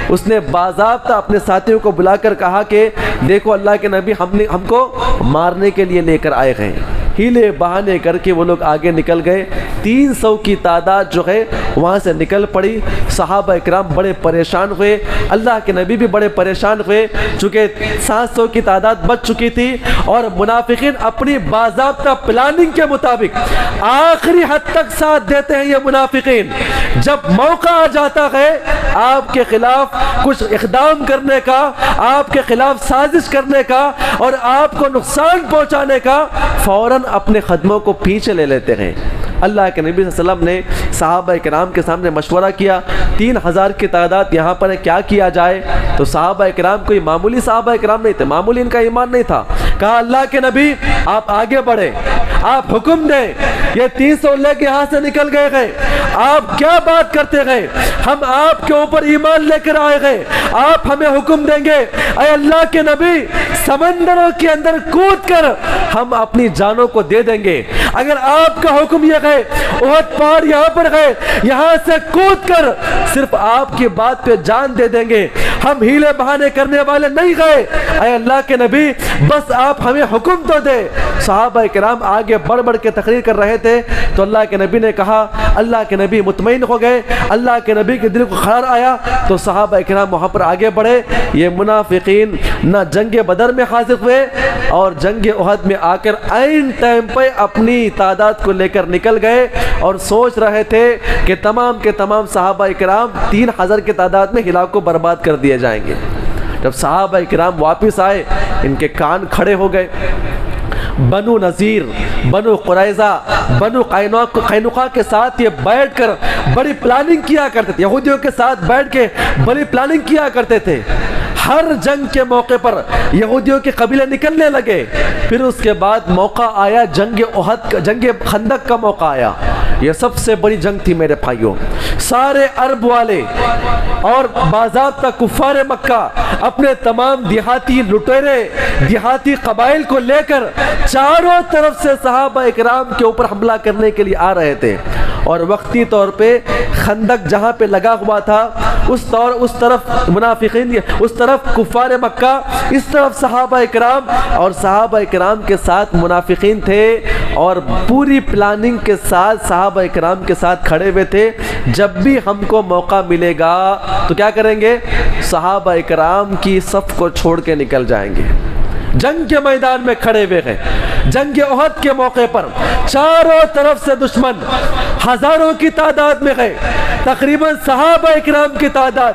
اس نے باضابطہ اپنے ساتھیوں کو بلا کر کہا کہ دیکھو اللہ کے نبی ہم کو مارنے کے لیے لے کر آئے ہیں. ہیلے بہانے کر کے وہ لوگ آگے نکل گئے. 300 کی تعداد جو ہے وہاں سے نکل پڑی. صحابہ اکرام بڑے پریشان ہوئے, اللہ کے نبی بھی بڑے پریشان ہوئے, چونکہ 700 کی تعداد بچ چکی تھی اور منافقین اپنی باضابطہ پلاننگ کے مطابق آخری حد تک ساتھ دیتے ہیں. یہ منافقین جب موقع آ جاتا ہے آپ کے خلاف کچھ اقدام کرنے کا, آپ کے خلاف سازش کرنے کا اور آپ کو نقصان پہنچانے کا, فوراً اپنے قدموں کو پیچھے لے لیتے ہیں. اللہ کے نبی صلی اللہ علیہ وسلم نے صحابہ کرام کے سامنے مشورہ کیا. 3000 کی تعداد یہاں پر ہے, کیا کیا جائے؟ تو صحابہ کرام کوئی معمولی صحابہ کرام نہیں تھے, معمولی ان کا ایمان نہیں تھا. کہا اللہ کے نبی آپ آگے بڑھیں, آپ حکم دیں. یہ 300 لے کے یہاں سے نکل گئے گئے. آپ کیا بات کرتے گئے؟ ہم آپ کے اوپر ایمان لے کر آئے گئے. آپ ہمیں حکم دیں گے اے اللہ کے نبی سمندروں کے اندر کود کر ہم اپنی جانوں کو دے دیں گے. اگر آپ کا حکم یہ گئے احد پہاڑ یہاں پر گئے یہاں سے کود کر صرف آپ کی بات پہ جان دے دیں گے. ہم ہیلے بہانے کرنے والے نہیں گئے. اے اللہ کے نبی بس آپ ہمیں حکم تو دے. صحابہ کرام آگے بڑھ بڑھ کے تقریر کر رہے تھے تو اللہ کے نبی نے کہا. اللہ کے نبی مطمئن ہو گئے. اللہ کے نبی کے دل کو قرار آیا تو صحابہ کرام وہاں پر آگے بڑھے. یہ منافقین نہ جنگ بدر میں حاضر ہوئے اور جنگ احد میں آ کر عین ٹائم پہ اپنی تعداد کو لے کر نکل گئے اور سوچ رہے تھے کہ تمام کے تمام صحابہ کرام 3000 کی تعداد میں ہلاک کو برباد کر دیے جائیں گے. جب صحابہ کرام واپس آئے ان کے کان کھڑے ہو گئے. بنو نذیر، بنو قریظہ، بنو قینقاع کے ساتھ یہ بیٹھ کر بڑی پلاننگ کیا کرتے تھے. یہودیوں کے ساتھ بیٹھ کے بڑی پلاننگ کیا کرتے تھے. ہر جنگ کے موقع پر یہودیوں کے قبیلے نکلنے لگے. پھر اس کے بعد موقع آیا جنگ احد کا، جنگ خندق کا موقع آیا. یہ سب سے بڑی جنگ تھی میرے بھائیوں. سارے عرب والے اور باضابطہ کفار مکہ اپنے تمام دیہاتی لٹیرے، دیہاتی قبائل کو لے کر چاروں طرف سے صحابہ اکرام کے اوپر حملہ کرنے کے لیے آ رہے تھے. اور وقتی طور پہ خندق جہاں پہ لگا ہوا تھا اس طرف منافقین، اس طرف کفار مکہ، اس طرف صحابہ اکرام، اور صحابہ اکرام کے ساتھ منافقین تھے اور پوری پلاننگ کے ساتھ صحابہ اکرام کے ساتھ کھڑے ہوئے تھے. جب بھی ہم کو موقع ملے گا تو کیا کریں گے؟ صحابہ اکرام کی صف کو چھوڑ کے نکل جائیں گے. جنگ کے میدان میں کھڑے ہوئے ہیں. جنگ احد کے موقع پر چاروں طرف سے دشمن ہزاروں کی تعداد میں گئے. تقریباً صحابہ اکرام کی تعداد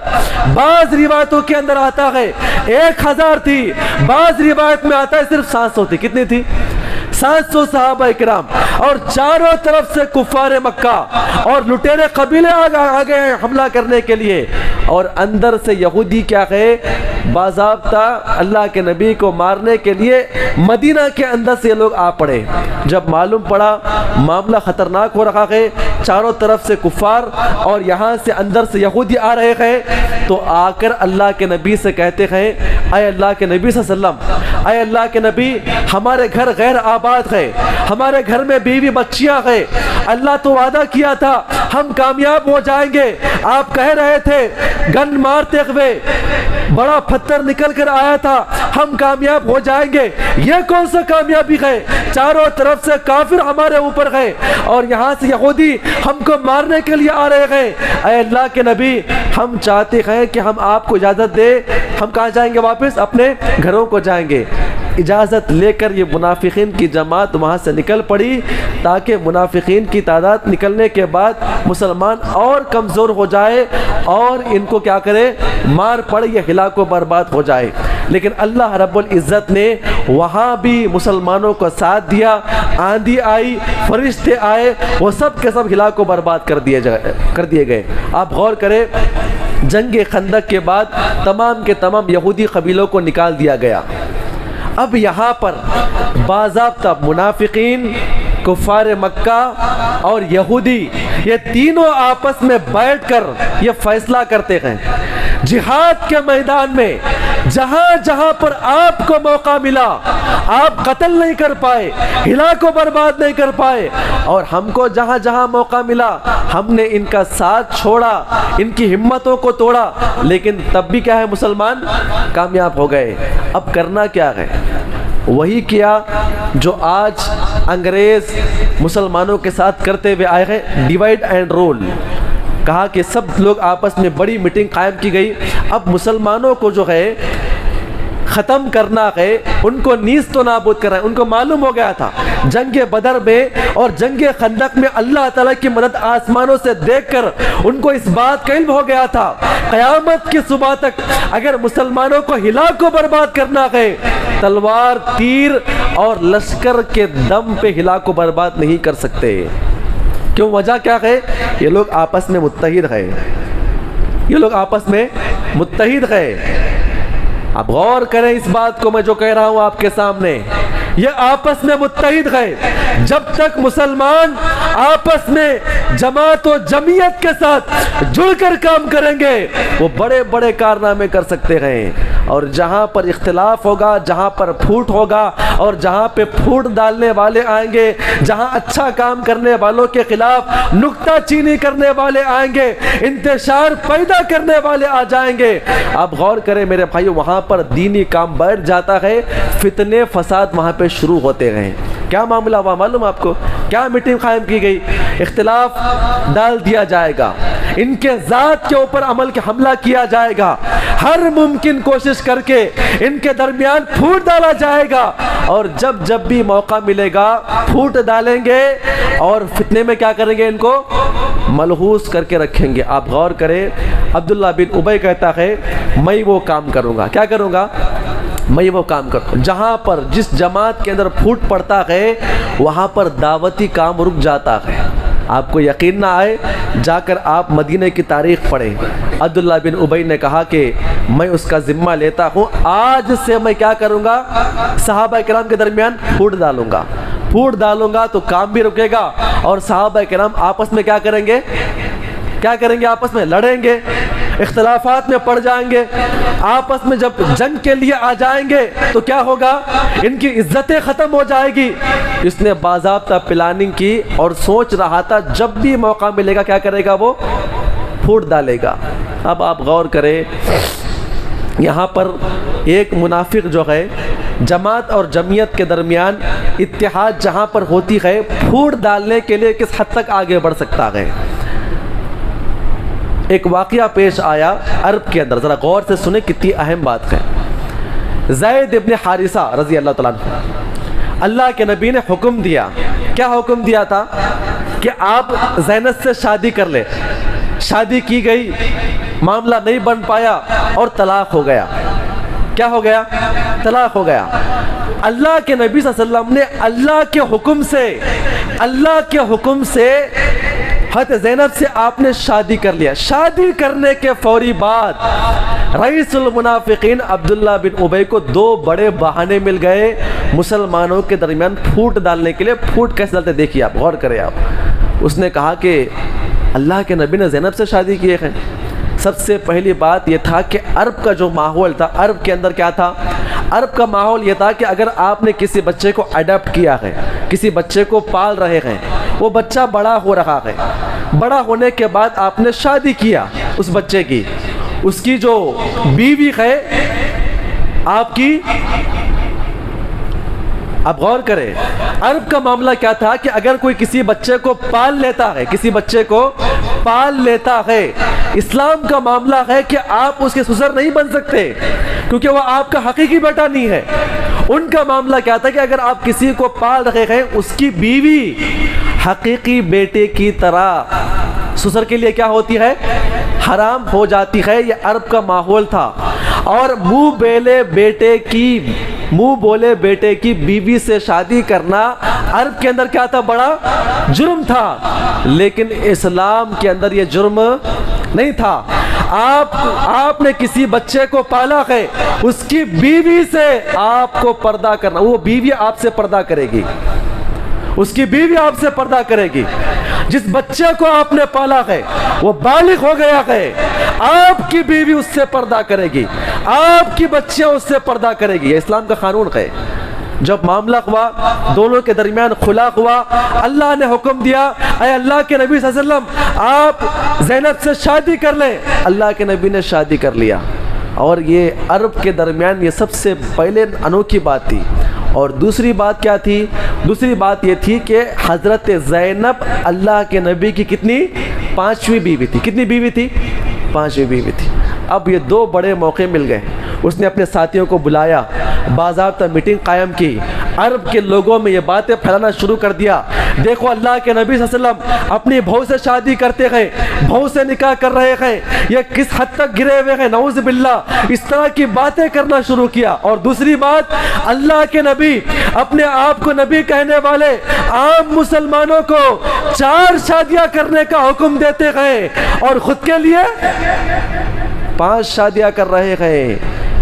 بعض روایتوں کے اندر آتا ہے 1000 تھی، بعض روایت میں آتا ہے صرف 700 تھی. کتنی تھی؟ 700 صحابہ اکرام. اور چاروں طرف سے کفار مکہ اور لٹیرے قبیلے آ گئے ہیں حملہ کرنے کے لیے. اور اندر سے یہودی کیا ہے؟ باضابطہ اللہ کے نبی کو مارنے کے لیے مدینہ کے اندر سے یہ لوگ آ پڑے. جب معلوم پڑا معاملہ خطرناک ہو رہا ہے، چاروں طرف سے کفار اور یہاں سے اندر سے یہودی آ رہے ہیں، تو آ کر اللہ کے نبی سے کہتے ہیں اے اللہ کے نبی صلی اللہ علیہ وسلم، اے اللہ کے نبی ہمارے گھر غیر آباد ہے، ہمارے گھر میں بیوی بچیاں ہیں. اللہ تو وعدہ کیا تھا ہم کامیاب ہو جائیں گے. آپ کہہ رہے تھے گن مارتے ہوئے بڑا پتھر نکل کر آیا تھا ہم کامیاب ہو جائیں گے. یہ کون سا کامیابی ہے؟ چاروں طرف سے کافر ہمارے اوپر گئے اور یہاں سے یہودی ہم کو مارنے کے لیے آ رہے ہیں. اے اللہ کے نبی ہم چاہتے ہیں کہ ہم آپ کو اجازت دے. ہم کہاں جائیں گے؟ واپس اپنے گھروں کو جائیں گے. اجازت لے کر یہ منافقین کی جماعت وہاں سے نکل پڑی تاکہ منافقین کی تعداد نکلنے کے بعد مسلمان اور کمزور ہو جائے اور ان کو کیا کرے؟ مار پڑے، یہ ہلاک و برباد ہو جائے. لیکن اللہ رب العزت نے وہاں بھی مسلمانوں کو ساتھ دیا. آندھی آئی، فرشتے آئے، وہ سب کے سب ہلاک و برباد کر دیے گئے. آپ غور کریں، جنگ خندق کے بعد تمام کے تمام یہودی قبیلوں کو نکال دیا گیا. اب یہاں پر باضابطہ منافقین، کفار مکہ اور یہودی یہ تینوں آپس میں بیٹھ کر یہ فیصلہ کرتے ہیں جہاد کے میدان میں جہاں جہاں پر آپ کو موقع ملا آپ قتل نہیں کر پائے، ہلاک و برباد نہیں کر پائے، اور ہم کو جہاں جہاں موقع ملا ہم نے ان کا ساتھ چھوڑا، ان کی ہمتوں کو توڑا، لیکن تب بھی کیا ہے؟ مسلمان کامیاب ہو گئے. اب کرنا کیا ہے؟ وہی کیا جو آج انگریز مسلمانوں کے ساتھ کرتے ہوئے آئے ہیں، ڈیوائیڈ اینڈ رول. کہا کہ سب لوگ آپس میں بڑی میٹنگ قائم کی گئی. اب مسلمانوں کو جو ہے ختم کرنا ہے، ان کو نیز تو نابود کرنا ہے. ان کو معلوم ہو گیا تھا جنگ بدر میں اور جنگ خندق میں اللہ تعالیٰ کی مدد آسمانوں سے دیکھ کر ان کو اس بات کا علم ہو گیا تھا قیامت کی صبح تک اگر مسلمانوں کو ہلاک و برباد کرنا ہے تلوار، تیر اور لشکر کے دم پہ ہلاک و برباد نہیں کر سکتے. کیوں؟ وجہ کیا ہے؟ یہ لوگ آپس میں متحد ہیں، یہ لوگ آپس میں متحد ہیں. اب غور کریں اس بات کو میں جو کہہ رہا ہوں آپ کے سامنے. یہ آپس میں متحد ہے۔ جب تک مسلمان آپس میں جماعت و جمعیت کے ساتھ جڑ کر کام کریں گے وہ بڑے بڑے کارنامے کر سکتے ہیں، اور جہاں پر اختلاف ہوگا، جہاں پر پھوٹ ہوگا، اور جہاں پہ پھوٹ ڈالنے والے آئیں گے، جہاں اچھا کام کرنے والوں کے خلاف نکتہ چینی کرنے والے آئیں گے، انتشار پیدا کرنے والے آ جائیں گے، آپ غور کریں میرے بھائیو، وہاں پر دینی کام بیٹھ جاتا ہے، فتنے فساد وہاں پہ شروع ہوتے ہیں۔ کیا معاملہ ہوا معلوم آپ کو؟ کیا میٹنگ قائم کی گئی؟ اختلاف ڈال دیا جائے گا، ان کے ذات کے اوپر عمل کے حملہ کیا جائے گا، ہر ممکن کوشش کر کے ان کے درمیان پھوٹ ڈالا جائے گا، اور جب بھی موقع ملے گا پھوٹ ڈالیں گے اور فتنے میں کیا کریں گے؟ ان کو ملحوظ کر کے رکھیں گے۔ آپ غور کریں، عبداللہ بن ابی کہتا ہے میں وہ کام کروں گا، کیا کروں گا؟ میں وہ کام کرتا ہوں جہاں پر جس جماعت کے اندر پھوٹ پڑتا ہے وہاں پر دعوتی کام رک جاتا ہے۔ آپ کو یقین نہ آئے، جا کر آپ مدینہ کی تاریخ پڑھیں۔ عبداللہ بن ابی نے کہا کہ میں اس کا ذمہ لیتا ہوں، آج سے میں کیا کروں گا؟ صحابہ کرام کے درمیان پھوٹ ڈالوں گا تو کام بھی رکے گا، اور صحابہ کرام آپس میں کیا کریں گے؟ آپس میں لڑیں گے، اختلافات میں پڑ جائیں گے، آپس میں جب جنگ کے لیے آ جائیں گے تو کیا ہوگا؟ ان کی عزتیں ختم ہو جائے گی۔ اس نے باضابطہ پلاننگ کی اور سوچ رہا تھا جب بھی موقع ملے گا کیا کرے گا؟ وہ پھوٹ ڈالے گا۔ اب آپ غور کریں، یہاں پر ایک منافق جو ہے جماعت اور جمعیت کے درمیان اتحاد جہاں پر ہوتی ہے، پھوٹ ڈالنے کے لیے کس حد تک آگے بڑھ سکتا ہے؟ ایک واقعہ پیش آیا عرب کے اندر، ذرا غور سے سنیں کتنی اہم بات ہے۔ زید ابن حارثہ رضی اللہ تعالیٰ عنہ، اللہ کے نبی نے حکم دیا، کیا حکم دیا تھا؟ کہ آپ زینب سے شادی کر لیں۔ شادی کی گئی، معاملہ نہیں بن پایا اور طلاق ہو گیا۔ کیا ہو گیا؟ طلاق ہو گیا۔ اللہ کے نبی صلی اللہ علیہ وسلم نے اللہ کے حکم سے حضرت زینب سے آپ نے شادی کر لیا۔ شادی کرنے کے فوری بعد رئیس المنافقین عبداللہ بن ابی کو دو بڑے بہانے مل گئے مسلمانوں کے درمیان پھوٹ ڈالنے کے لیے۔ پھوٹ کیسے ڈالتے دیکھیے آپ، غور کریں آپ۔ اس نے کہا کہ اللہ کے نبی نے زینب سے شادی کی ہے۔ سب سے پہلی بات یہ تھا کہ عرب کا جو ماحول تھا، عرب کے اندر کیا تھا؟ عرب کا ماحول یہ تھا کہ اگر آپ نے کسی بچے کو اڈاپٹ کیا ہے، کسی بچے کو پال رہے ہیں، وہ بچہ بڑا ہو رہا ہے، بڑا ہونے کے بعد آپ نے شادی کیا اس بچے کی، اس کی جو بیوی ہے آپ کی، اب غور کریں عرب کا معاملہ کیا تھا کہ اگر کوئی کسی بچے کو پال لیتا ہے، اسلام کا معاملہ ہے کہ آپ اس کے سسر نہیں بن سکتے کیونکہ وہ آپ کا حقیقی بیٹا نہیں ہے۔ ان کا معاملہ کیا تھا کہ اگر آپ کسی کو پال رہے ہیں، اس کی بیوی حقیقی بیٹے کی طرح سسر کے لیے کیا ہوتی ہے؟ حرام ہو جاتی ہے۔ یہ عرب کا ماحول تھا، اور منہ بولے بیٹے کی بیوی سے شادی کرنا عرب کے اندر کیا تھا؟ بڑا جرم تھا، لیکن اسلام کے اندر یہ جرم نہیں تھا۔ آپ نے کسی بچے کو پالا ہے، اس کی بیوی سے آپ کو پردہ کرنا، وہ بیوی آپ سے پردہ کرے گی، اس کی بیوی آپ سے پردہ کرے گی۔ جس بچے کو آپ نے پالا ہے وہ بالغ ہو گیا ہے، آپ کی بیوی اس سے پردہ کرے گی، آپ کی بچیاں اس سے پردہ کرے گی۔ یہ اسلام کا قانون ہے۔ جب معاملہ ہوا، دونوں کے درمیان خلا ہوا، اللہ نے حکم دیا اے اللہ کے نبی صلی اللہ علیہ وسلم آپ زینب سے شادی کر لیں۔ اللہ کے نبی نے شادی کر لیا، اور یہ عرب کے درمیان یہ سب سے پہلے انوکھی بات تھی۔ اور دوسری بات کیا تھی؟ دوسری بات یہ تھی کہ حضرت زینب اللہ کے نبی کی کتنی؟ 5ویں بیوی تھی۔ کتنی بیوی تھی؟ 5ویں بیوی تھی۔ اب یہ دو بڑے موقع مل گئے، اس نے اپنے ساتھیوں کو بلایا، باضابطہ میٹنگ قائم کی، عرب کے لوگوں میں یہ باتیں پھیلانا شروع کر دیا، دیکھو اللہ کے نبی صلی اللہ علیہ وسلم اپنی بہو سے شادی کرتے ہیں، بہو سے نکاح کر رہے ہیں، یہ کس حد تک گرے ہوئے ہیں، نعوذ باللہ، اس طرح کی باتیں کرنا شروع کیا۔ اور دوسری بات، اللہ کے نبی اپنے آپ کو نبی کہنے والے عام مسلمانوں کو 4 شادیاں کرنے کا حکم دیتے ہیں، اور خود کے لیے 5 شادیاں کر رہے ہیں۔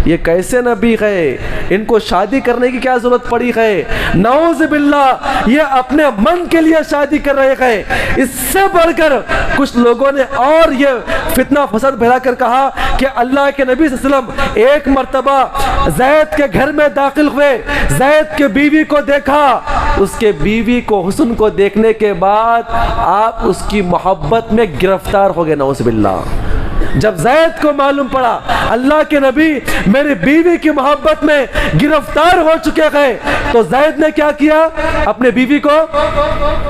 یہ کیسے نبی ہے, ان کو شادی کرنے کی کیا ضرورت پڑی ہے؟ نعوذ باللہ یہ اپنے من کے لیے شادی کر رہے ہیں. اس سے بڑھ کر کچھ لوگوں نے اور یہ فتنہ فساد پھیلا کر کہا کہ اللہ کے نبی صلی اللہ علیہ وسلم ایک مرتبہ زید کے گھر میں داخل ہوئے, زید کے بیوی کو دیکھا, اس کے بیوی کو حسن کو دیکھنے کے بعد آپ اس کی محبت میں گرفتار ہو گئے. نعوذ باللہ. جب زید کو معلوم پڑا اللہ کے نبی میری بیوی کی محبت میں گرفتار ہو چکے ہیں, تو زید نے کیا کیا؟ اپنے بیوی کو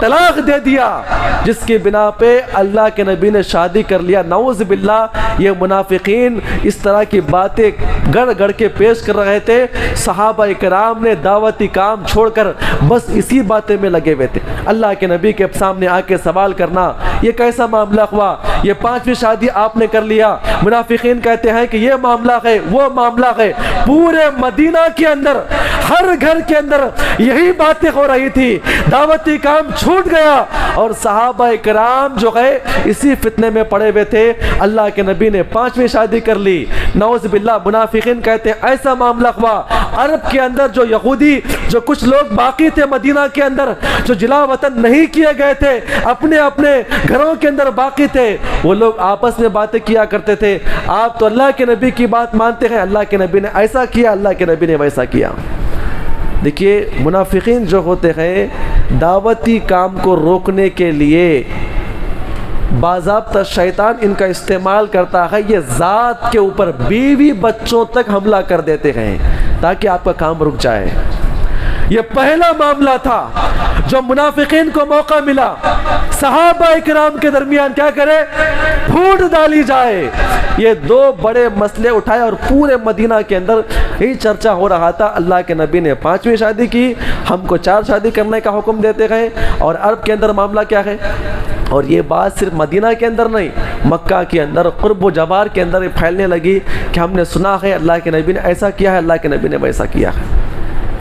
طلاق دے دیا, جس کی بنا پہ اللہ کے نبی نے شادی کر لیا. نعوذ باللہ. یہ منافقین اس طرح کی باتیں گڑ گڑ کے پیش کر رہے تھے. صحابہ کرام نے دعوتی کام چھوڑ کر بس اسی باتیں میں لگے ہوئے تھے. اللہ کے نبی کے سامنے آ کے سوال کرنا, یہ کیسا معاملہ ہوا؟ یہ 5ویں شادی آپ نے کر لیا. منافقین کہتے ہیں کہ یہ معاملہ ہے, وہ معاملہ ہے. پورے مدینہ کے اندر ہر گھر کے اندر یہی باتیں ہو رہی تھی. دعوتی کام چھوٹ گیا اور صحابہ کرام جو ہے اسی فتنے میں پڑے ہوئے تھے. اللہ کے نبی نے 5ویں شادی کر لی. نعوذ باللہ. منافقین کہتے ہیں ایسا معاملہ ہوا. عرب کے اندر جو یہودی, جو کچھ لوگ باقی تھے مدینہ کے اندر, جو جلا وطن نہیں کیے گئے تھے, اپنے اپنے گھروں کے اندر باقی تھے, وہ لوگ آپس میں باتیں کیا کرتے تھے. آپ تو اللہ کے نبی کی بات مانتے ہیں, اللہ کے نبی نے ایسا کیا, اللہ کے نبی نے ویسا کیا. دیکھیے منافقین جو ہوتے ہیں دعوتی کام کو روکنے کے لیے باضابطہ شیطان ان کا استعمال کرتا ہے. یہ ذات کے اوپر بیوی بچوں تک حملہ کر دیتے ہیں تاکہ آپ کا کام رک جائے. یہ پہلا معاملہ تھا جو منافقین کو موقع ملا صحابہ کرام کے درمیان کیا کرے, پھوٹ ڈالی جائے. یہ 2 بڑے مسئلے اٹھائے اور پورے مدینہ کے اندر ہی چرچا ہو رہا تھا. اللہ کے نبی نے 5ویں شادی کی, ہم کو 4 شادی کرنے کا حکم دیتے ہیں. اور عرب کے اندر معاملہ کیا ہے؟ اور یہ بات صرف مدینہ کے اندر نہیں, مکہ کے اندر, قرب و جوار کے اندر پھیلنے لگی کہ ہم نے سنا ہے اللہ کے نبی نے ایسا کیا ہے, اللہ کے نبی نے ویسا کیا ہے.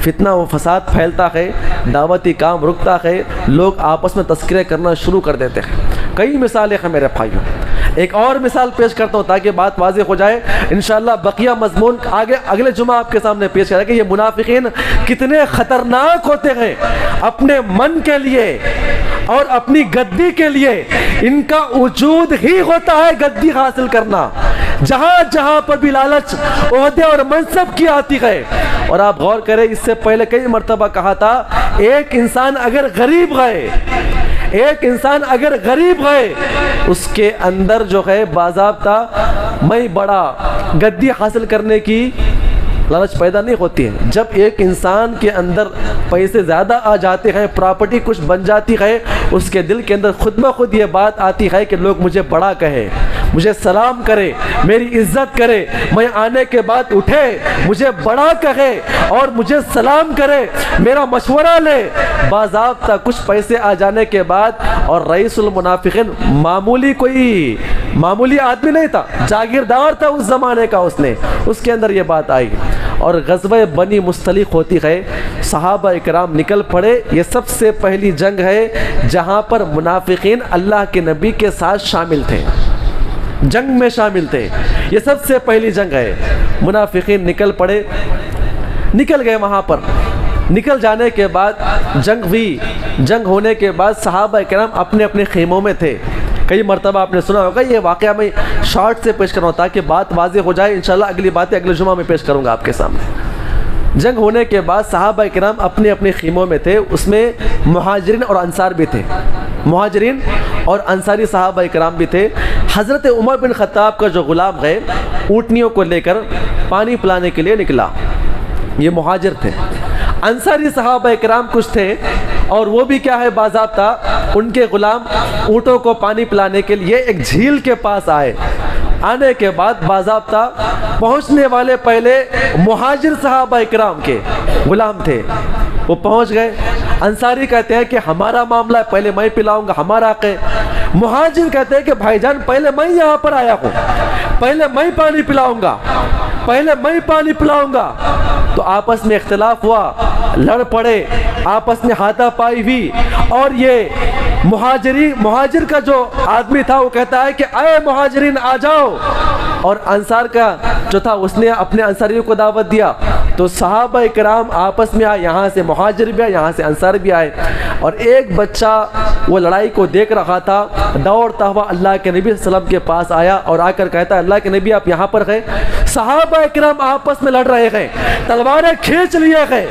فتنہ و فساد پھیلتا ہے, دعوتی کام رکتا ہے, لوگ آپس میں تذکرے کرنا شروع کر دیتے ہیں. کئی مثالیں ہیں میرے بھائیوں. ایک اور مثال پیش کرتا ہوں تاکہ بات واضح ہو جائے. انشاءاللہ بقیہ مضمون آگے اگلے جمعہ آپ کے سامنے پیش کریں کہ یہ منافقین کتنے خطرناک ہوتے ہیں. اپنے من کے لیے اور اپنی گدی کے لیے ان کا وجود ہی ہوتا ہے گدی حاصل کرنا. جہاں جہاں پر بھی لالچ, عہدے اور منصب کی آتی ہے. اور آپ غور کریں, اس سے پہلے کئی مرتبہ کہا تھا, ایک انسان اگر غریب گئے, ایک انسان اگر غریب گئے, اس کے اندر جو ہے باضابطہ میں بڑا گدی حاصل کرنے کی لالچ پیدا نہیں ہوتی ہے. جب ایک انسان کے اندر پیسے زیادہ آ جاتے ہیں, پراپرٹی کچھ بن جاتی ہے, اس کے دل کے اندر خود بخود یہ بات آتی ہے کہ لوگ مجھے بڑا کہے, مجھے سلام کرے, میری عزت کرے, میں آنے کے بعد اٹھے مجھے بڑا کہے اور مجھے سلام کرے, میرا مشورہ لے. باضابطہ کچھ پیسے آ جانے کے بعد, اور رئیس المنافقین معمولی آدمی نہیں تھا, جاگیردار تھا اس زمانے کا, اس کے اندر یہ بات آئی. اور غزوہ بنی مستلق ہوتی ہے, صحابہ اکرام نکل پڑے. یہ سب سے پہلی جنگ ہے جہاں پر منافقین اللہ کے نبی کے ساتھ شامل تھے, جنگ میں شامل تھے. یہ سب سے پہلی جنگ ہے. منافقین نکل پڑے, نکل گئے وہاں پر. نکل جانے کے بعد جنگ ہوئی. جنگ ہونے کے بعد صحابہ کرام اپنے اپنے خیموں میں تھے. کئی مرتبہ آپ نے سنا ہوگا, یہ واقعہ میں شارٹ سے پیش کر رہا ہوں تاکہ بات واضح ہو جائے. انشاءاللہ اگلی باتیں اگلے جمعہ میں پیش کروں گا آپ کے سامنے. جنگ ہونے کے بعد صحابہ کرام اپنے اپنے خیموں میں تھے. اس میں مہاجرین اور انصار بھی تھے, مہاجرین اور انصاری صحابہ کرام بھی تھے. حضرت عمر بن خطاب کا جو غلام ہے, اونٹنیوں کو لے کر پانی پلانے کے لیے نکلا. یہ مہاجر تھے. انصاری صحابہ کرام کچھ تھے, اور وہ بھی کیا ہے باضابطہ ان کے غلام اونٹوں کو پانی پلانے کے لیے ایک جھیل کے پاس آئے. آنے کے بعد باضابطہ پہنچنے والے پہلے مہاجر صحابہ کرام کے غلام تھے, وہ پہنچ گئے. انصاری کہتے ہیں کہ ہمارا معاملہ ہے, پہلے میں پلاؤں گا, ہمارا حق ہے. مہاجر کہتے ہیں کہ بھائی جان پہلے میں یہاں پر آیا ہوں, پہلے میں پانی پلاؤں گا, پہلے میں پانی پلاؤں گا. تو آپس میں اختلاف ہوا, لڑ پڑے, آپس میں ہاتھا پائی ہوئی. اور یہ مہاجر کا جو آدمی تھا وہ کہتا ہے کہ اے مہاجرین آ جاؤ, اور انصار کا جو تھا اس نے اپنے انصاریوں کو دعوت دیا، تو صحابہ کرام آپس میں آئے، یہاں سے مہاجر بھی آئے، یہاں سے انصار بھی آئے، اور ایک بچہ وہ لڑائی کو دیکھ رہا تھا، دوڑتا ہوا اللہ کے نبی صلی اللہ علیہ وسلم کے پاس آیا اور آ کر کہتا ہے اللہ کے نبی آپ یہاں پر گئے، صحابہ کرام آپس میں لڑ رہے ہیں، تلواریں کھینچ لیے گئے،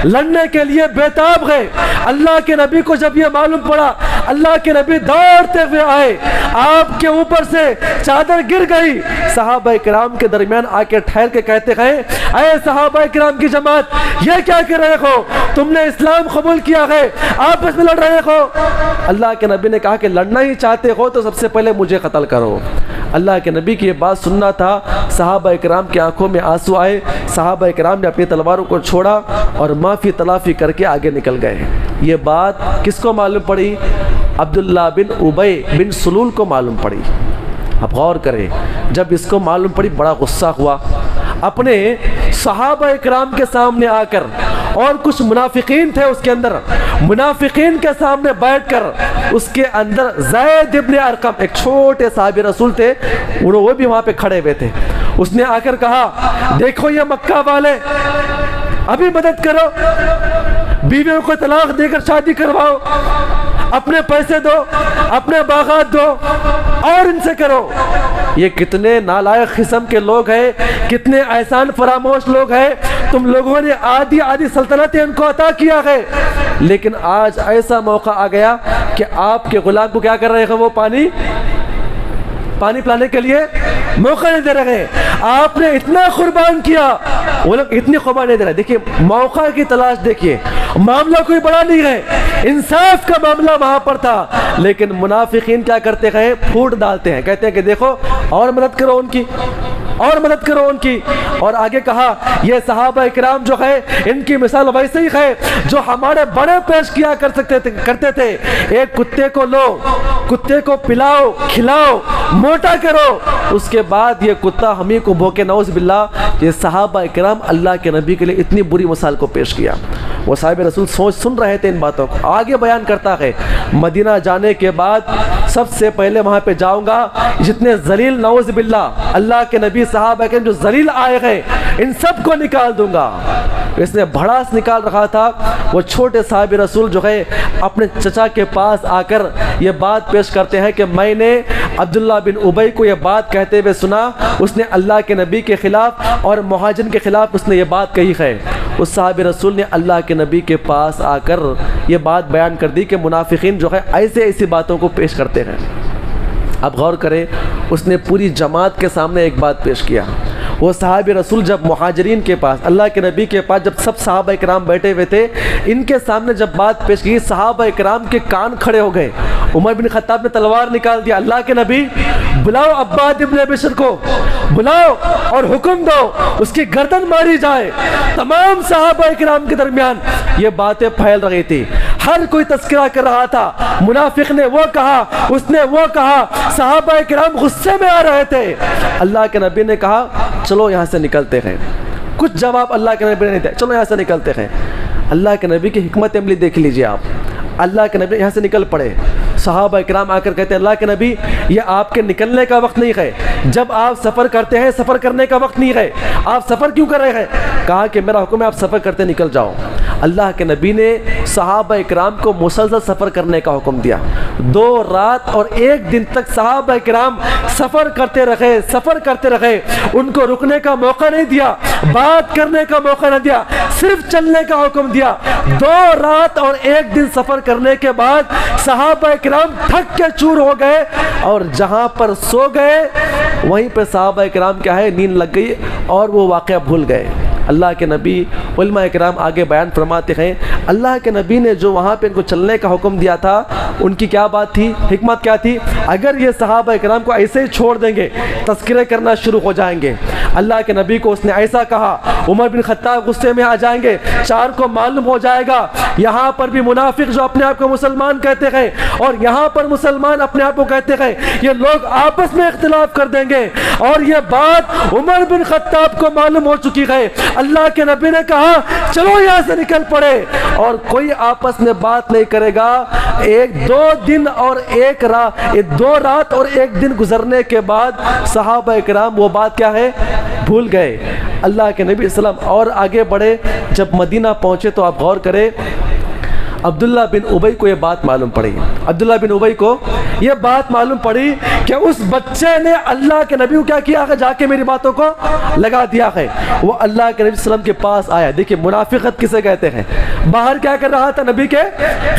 لڑنے کے لیے بےتاب گئے۔ اللہ کے نبی کو جب یہ معلوم پڑا، اللہ کے نبی دوڑتے ہوئے آئے، آپ کے اوپر سے چادر گر گئی، صحابہ کرام کے درمیان آ کے ٹھہر کے کہتے ہیں اے صحابہ کرام کی جماعت یہ کیا کر رہے ہو، تم نے اسلام قبول کیا ہے، آپس میں لڑ رہے ہو۔ اللہ کے نبی نے کہا کہ لڑنا ہی چاہتے ہو تو سب سے پہلے مجھے قتل کرو۔ اللہ کے نبی کی یہ بات سننا تھا، صحابہ کرام کی آنکھوں میں آنسو آئے، صحابہ کرام نے اپنی تلواروں کو چھوڑا اور معافی تلافی کر کے آگے نکل گئے۔ یہ بات کس کو معلوم پڑی؟ عبداللہ بن ابی بن سلول کو معلوم پڑی۔ اب غور کریں، جب اس کو معلوم پڑی بڑا غصہ ہوا، اپنے صحابہ کرام کے سامنے آ کر، اور کچھ منافقین تھے اس کے اندر، منافقین کے سامنے بیٹھ کر اس کے اندر زید ابن ارقم ایک چھوٹے صحابی رسول تھے، وہ بھی وہاں پہ کھڑے ہوئے تھے، اس نے آ کر کہا دیکھو یہ مکہ والے، ابھی مدد کرو، بیویوں کو طلاق دے کر شادی کرواؤ، اپنے پیسے دو، اپنے باغات دو اور ان سے کرو۔ یہ کتنے نالائق قسم کے لوگ ہیں، کتنے احسان فراموش لوگ ہیں، تم لوگوں نے آدھی آدھی سلطنتیں ان کو عطا کیا ہے، لیکن آج ایسا موقع آ گیا کہ آپ کے غلام کو کیا کر رہے ہیں، وہ پانی پلانے کے لیے موقع نہیں دے رہے ہیں۔ آپ نے اتنا قربان کیا، وہ لوگ اتنی قربان نہیں دے رہے۔ دیکھیے موقع کی تلاش، دیکھیے معاملہ کوئی بڑا نہیں ہے، انصاف کا معاملہ وہاں پر تھا، لیکن منافقین کیا کرتے ہیں، پھوٹ ڈالتے ہیں، کہتے ہیں کہ دیکھو اور مدد کرو ان کی، اور مدد کرو ان کی۔ اور آگے کہا یہ صحابہ کرام جو ہے ان کی مثال ویسے ہی ہے جو ہمارے بڑے پیش کیا کرتے تھے، ایک کتے کو لو، کتے کو پلاؤ کھلاؤ موٹا کرو، اس کے بعد یہ کتا ہمیں کو بھوکے، نعوذ باللہ۔ یہ صحابہ کرام اللہ کے نبی کے لیے اتنی بری مثال کو پیش کیا۔ وہ صاحب رسول سن رہے تھے ان باتوں کو، آگے بیان کرتا ہے مدینہ جانے کے بعد سب سے پہلے وہاں پہ جاؤں گا، جتنے ذلیل نعوذ باللہ اللہ کے نبی صحابہ کے جو ذلیل آئے ہیں ان سب کو نکال دوں گا۔ اس نے بھڑاس نکال رکھا تھا۔ وہ چھوٹے صحابی رسول جو ہے اپنے چچا کے پاس آ کر یہ بات پیش کرتے ہیں کہ میں نے عبداللہ بن ابی کو یہ بات کہتے ہوئے سنا، اس نے اللہ کے نبی کے خلاف اور مہاجرین کے خلاف اس نے یہ بات کہی ہے۔ اس صحابی رسول نے اللہ کے نبی کے پاس آ کر یہ بات بیان کر دی کہ منافقین جو ہے ایسی باتوں کو پیش کرتے ہیں۔ اب غور کریں، اس نے پوری جماعت کے سامنے ایک بات پیش کیا۔ وہ صحابی رسول جب مہاجرین کے پاس، اللہ کے نبی کے پاس جب سب صحابہ کرام بیٹھے ہوئے تھے، ان کے سامنے جب بات پیش کی، صحابہ کرام کے کان کھڑے ہو گئے۔ عمر بن خطاب نے تلوار نکال دیا، اللہ کے نبی بلاؤ عباد ابن بشر کو، بلاؤ اور حکم دو اس کی گردن ماری جائے۔ تمام صحابہ کرام کے درمیان یہ باتیں پھیل رہی تھی، ہر کوئی تذکرہ کر رہا تھا، منافق نے وہ کہا، اس نے وہ کہا، صحابہ کرام غصے میں آ رہے تھے۔ اللہ کے نبی نے کہا چلو یہاں سے نکلتے ہیں۔ کچھ جواب اللہ کے نبی نے نہیں دیا، چلو یہاں سے نکلتے ہیں۔ اللہ کے نبی کی حکمت عملی دیکھ لیجئے آپ، اللہ کے نبی یہاں سے نکل پڑے۔ صحابہ کرام آ کر کہتے ہیں اللہ کے نبی یہ آپ کے نکلنے کا وقت نہیں ہے، جب آپ سفر کرتے ہیں سفر کرنے کا وقت نہیں ہے، آپ سفر کیوں کر رہے ہیں؟ کہا کہ میرا حکم ہے آپ سفر کرتے نکل جاؤ۔ اللہ کے نبی نے صحابہ کرام کو مسلسل سفر کرنے کا حکم دیا۔ 2 رات اور 1 دن تک صحابہ کرام سفر کرتے رہے، ان کو رکنے کا موقع نہیں دیا، بات کرنے کا موقع نہ دیا، صرف چلنے کا حکم دیا۔ 2 رات اور 1 دن سفر کرنے کے بعد صحابہ کرام تھک کے چور ہو گئے اور جہاں پر سو گئے وہیں پہ صحابہ کرام کیا ہے نیند لگ گئی اور وہ واقعہ بھول گئے۔ اللہ کے نبی، علماء کرام آگے بیان فرماتے ہیں اللہ کے نبی نے جو وہاں پہ ان کو چلنے کا حکم دیا تھا، ان کی کیا بات تھی، حکمت کیا تھی؟ اگر یہ صحابہ کرام کو ایسے ہی چھوڑ دیں گے تذکرے کرنا شروع ہو جائیں گے۔ اللہ کے نبی کو اس نے ایسا کہا، عمر بن خطاب غصے میں آ جائیں گے، 4 کو معلوم ہو جائے گا یہاں پر بھی منافق جو اپنے آپ کو مسلمان کہتے ہیں اور یہاں پر مسلمان اپنے آپ کو کہتے ہیں، یہ لوگ آپس میں اختلاف کر دیں گے، اور یہ بات عمر بن خطاب کو معلوم ہو چکی ہے۔ اللہ کے نبی نے کہا چلو یہاں سے نکل پڑے، اور کوئی آپس میں بات نہیں کرے گا۔ 2 دن اور 2 رات اور 1 دن گزرنے کے بعد صحابہ کرام وہ بات کیا ہے بھول گئے۔ اللہ کے نبی صلی اللہ علیہ وسلم اور آگے بڑھے، جب مدینہ پہنچے تو آپ غور کریں، عبداللہ بن ابی کو یہ بات معلوم پڑی، عبداللہ بن ابی کو یہ بات معلوم پڑی کہ اس بچے نے اللہ کے نبی کو کیا کیا ہے، جا کے میری باتوں کو لگا دیا ہے۔ وہ اللہ کے نبی صلی اللہ علیہ وسلم کے پاس آیا، دیکھیں منافقت کسے کہتے ہیں، باہر کیا کر رہا تھا، نبی کے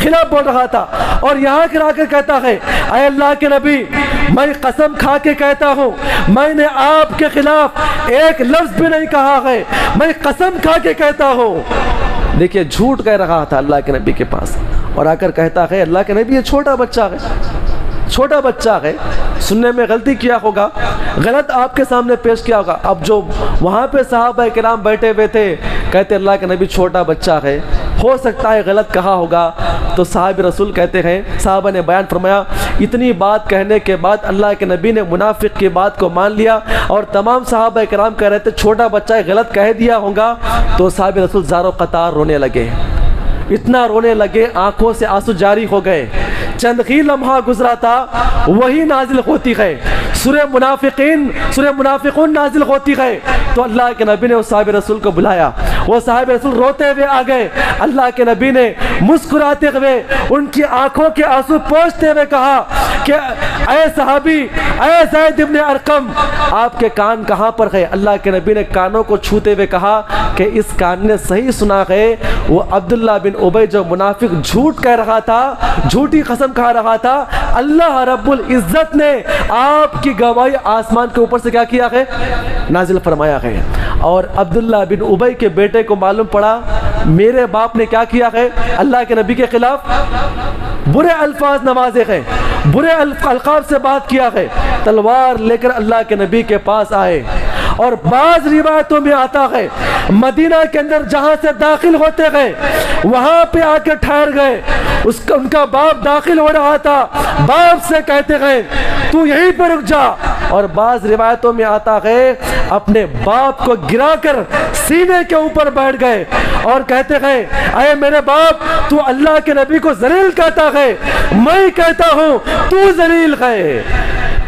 خلاف بول رہا تھا، اور یہاں کرا کر کہتا ہے اے اللہ کے نبی میں قسم کھا کے کہتا ہوں میں نے آپ کے خلاف ایک لفظ بھی نہیں کہا ہے، میں قسم کھا کے کہتا ہوں۔ دیکھیے جھوٹ کہہ رہا تھا اللہ کے نبی کے پاس، اور آ کر کہتا ہے اللہ کے نبی یہ چھوٹا بچہ ہے، چھوٹا بچہ ہے، سننے میں غلطی کیا ہوگا، غلط آپ کے سامنے پیش کیا ہوگا۔ اب جو وہاں پہ صحابہ کرام بیٹھے ہوئے تھے کہتے اللہ کے نبی چھوٹا بچہ ہے، ہو سکتا ہے غلط کہا ہوگا۔ تو صحابہ رسول کہتے ہیں، صحابہ نے بیان فرمایا اتنی بات کہنے کے بعد اللہ کے نبی نے منافق کی بات کو مان لیا، اور تمام صحابہ کرام کہہ رہے تھے چھوٹا بچہ غلط کہہ دیا ہوگا۔ تو صحابہ رسول زار و قطار رونے لگے، اتنا رونے لگے آنکھوں سے آنسو جاری ہو گئے۔ چند ہی لمحہ گزرا تھا وہی نازل ہوتی ہے، سورہ منافقون نازل ہوتی ہے، تو اللہ کے نبی نے اس صحابہ رسول کو بلایا، وہ صحابہ رسول روتے ہوئے آ گئے، اللہ کے نبی نے مسکراتے ہوئے ان کی آنکھوں کے آنسو پوچھتے ہوئے کہا کہ اے صحابی، اے زید ابن ارقم، آپ کے کان کہاں پر ہے؟ اللہ کے نبی نے کانوں کو چھوتے ہوئے کہا کہ اس کان نے صحیح سنا ہے، وہ عبداللہ بن ابی جو منافق جھوٹ کہہ رہا تھا، جھوٹی قسم کھا رہا تھا، اللہ رب العزت نے آپ کی گواہی آسمان کے اوپر سے کیا کیا ہے، نازل فرمایا ہے۔ اور عبداللہ بن ابی کے بیٹے کو معلوم پڑا میرے باپ نے کیا کیا ہے، اللہ کے نبی کے خلاف برے الفاظ نوازے ہیں، برے القاب سے بات کیا ہے، تلوار لے کر اللہ کے نبی کے پاس آئے۔ اور بعض روایتوں میں آتا ہے مدینہ کے اندر جہاں سے داخل ہوتے گئے وہاں پہ آ کے ٹھہر گئے، ان کا باپ داخل ہو رہا تھا، باپ سے کہتے گئے تو یہیں پہ رک جا، اور بعض روایتوں میں آتا ہے اپنے باپ کو گرا کر سینے کے اوپر بیٹھ گئے اور کہتے گئے اے میرے باپ تو اللہ کے نبی کو ذلیل کہتا ہے، میں کہتا ہوں تو ذلیل ہے۔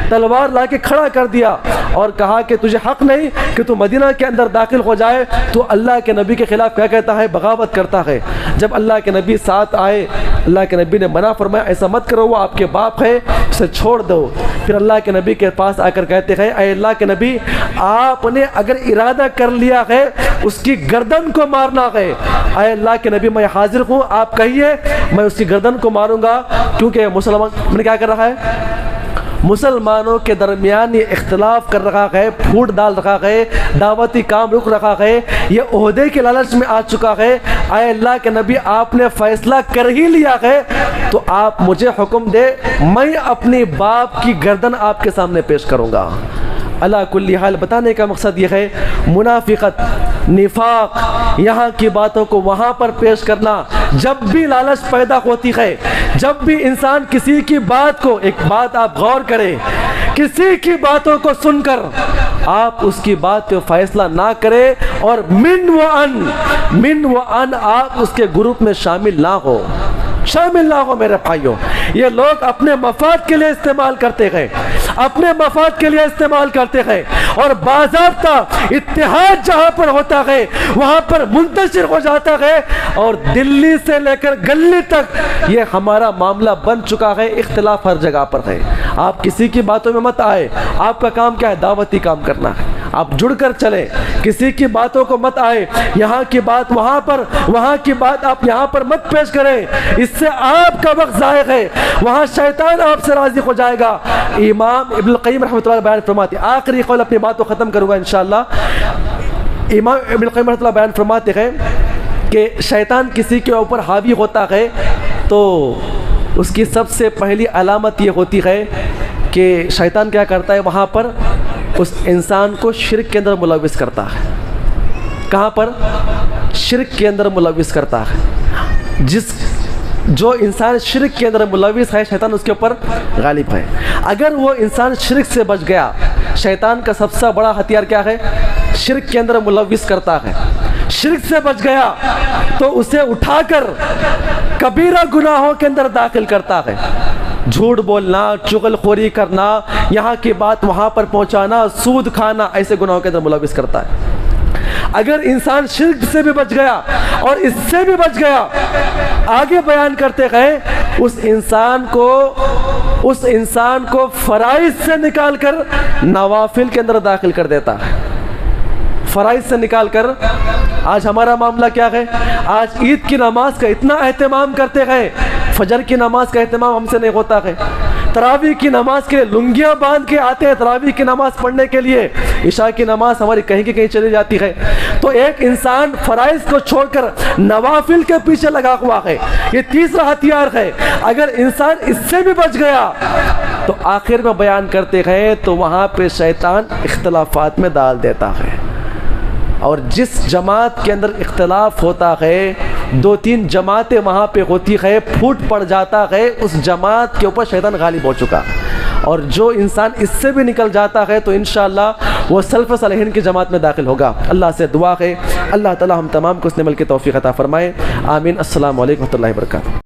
تلوار لا کے کھڑا کر دیا اور کہا کہ تجھے حق نہیں کہ تو مدینہ کے اندر داخل ہو جائے، تو اللہ کے نبی کے خلاف کیا کہتا ہے، بغاوت کرتا ہے۔ جب اللہ کے نبی ساتھ آئے، اللہ کے نبی نے منع فرمایا ایسا مت کرو، وہ آپ کے باپ ہے، اسے چھوڑ دو۔ پھر اللہ کے نبی کے پاس آ کر کہتے ہیں اے اللہ کے نبی آپ نے اگر ارادہ کر لیا ہے اس کی گردن کو مارنا ہے، اے اللہ کے نبی میں حاضر ہوں، آپ کہیے میں اس کی گردن کو ماروں گا، کیونکہ مسلمان کیا کر رہا ہے، مسلمانوں کے درمیان یہ اختلاف کر رہا ہے، پھوٹ ڈال رہا ہے، دعوتی کام رک رہا ہے، یہ عہدے کے لالچ میں آ چکا ہے۔ اے اللہ کے نبی آپ نے فیصلہ کر ہی لیا ہے تو آپ مجھے حکم دے، میں اپنی باپ کی گردن آپ کے سامنے پیش کروں گا۔ اللہ کل حال بتانے کا مقصد یہ ہے منافقت، نفاق، یہاں کی باتوں کو وہاں پر پیش کرنا، جب بھی لالچ پیدا ہوتی ہے، جب بھی انسان کسی کی بات کو، ایک بات آپ غور کریں، کسی کی باتوں کو سن کر آپ اس کی بات پہ فیصلہ نہ کریں اور من و ان آپ اس کے گروپ میں شامل نہ ہو، شامل نہ ہو میرے بھائیوں۔ یہ لوگ اپنے مفاد کے لیے استعمال کرتے ہیں، اپنے مفاد کے لیے استعمال کرتے ہیں، اور باضابطہ اتحاد جہاں پر ہوتا ہے وہاں پر منتشر ہو جاتا ہے، اور دلی سے لے کر گلی تک یہ ہمارا معاملہ بن چکا ہے، اختلاف ہر جگہ پر ہے۔ آپ کسی کی باتوں میں مت آئے، آپ کا کام کیا ہے، دعوتی کام کرنا ہے، آپ جڑ کر چلیں، کسی کی باتوں کو مت آئے، یہاں کی بات وہاں پر، وہاں کی بات آپ یہاں پر مت پیش کریں، اس سے آپ کا وقت ضائع ہے، وہاں شیطان آپ سے راضی ہو جائے گا۔ امام ابن القیم رحمۃ اللہ بیان فرماتے، آخری قول اپنی بات کو ختم کروں گا انشاءاللہ۔ امام ابن القیم رحمۃ اللہ بیان فرماتے ہیں کہ شیطان کسی کے اوپر حاوی ہوتا ہے تو اس کی سب سے پہلی علامت یہ ہوتی ہے کہ شیطان کیا کرتا ہے، وہاں پر اس انسان کو شرک کے اندر ملوث کرتا ہے۔ کہاں پر؟ شرک کے اندر ملوث کرتا ہے۔ جو انسان شرک کے اندر ملوث ہے شیطان اس کے اوپر غالب ہے۔ اگر وہ انسان شرک سے بچ گیا، شیطان کا سب سے بڑا ہتھیار کیا ہے، شرک کے اندر ملوث کرتا ہے، شرک سے بچ گیا تو اسے اٹھا کر کبیرہ گناہوں کے اندر داخل کرتا ہے۔ جھوٹ بولنا، چغل خوری کرنا، یہاں کی بات وہاں پر پہنچانا، سود کھانا، ایسے گناہوں کے اندر ملوث کرتا ہے۔ اگر انسان شرک سے بھی بچ گیا اور اس سے بھی بچ گیا، آگے بیان کرتے گئے، اس انسان کو فرائض سے نکال کر نوافل کے اندر داخل کر دیتا ہے۔ فرائض سے نکال کر آج ہمارا معاملہ کیا ہے؟ آج عید کی نماز کا اتنا اہتمام کرتے گئے، فجر کی نماز کا اہتمام ہم سے نہیں ہوتا ہے۔ تراویح کی نماز کے لنگیاں باندھ کے آتے ہیں تراویح کی نماز پڑھنے کے لیے، عشاء کی نماز ہماری کہیں کی کہیں چلی جاتی ہے۔ تو ایک انسان فرائض کو چھوڑ کر نوافل کے پیچھے لگا ہوا ہے، یہ تیسرا ہتھیار ہے۔ اگر انسان اس سے بھی بچ گیا تو آخر میں بیان کرتے ہیں تو وہاں پہ شیطان اختلافات میں ڈال دیتا ہے، اور جس جماعت کے اندر اختلاف ہوتا ہے، 2-3 جماعتیں وہاں پہ ہوتی ہے، پھوٹ پڑ جاتا ہے، اس جماعت کے اوپر شیطان غالب ہو چکا۔ اور جو انسان اس سے بھی نکل جاتا ہے تو انشاءاللہ وہ سلف صالحین کی جماعت میں داخل ہوگا۔ اللہ سے دعا ہے اللہ تعالی ہم تمام کو اس عمل کی توفیق عطا فرمائے، آمین۔ السلام علیکم و رحمۃ اللہ وبرکاتہ۔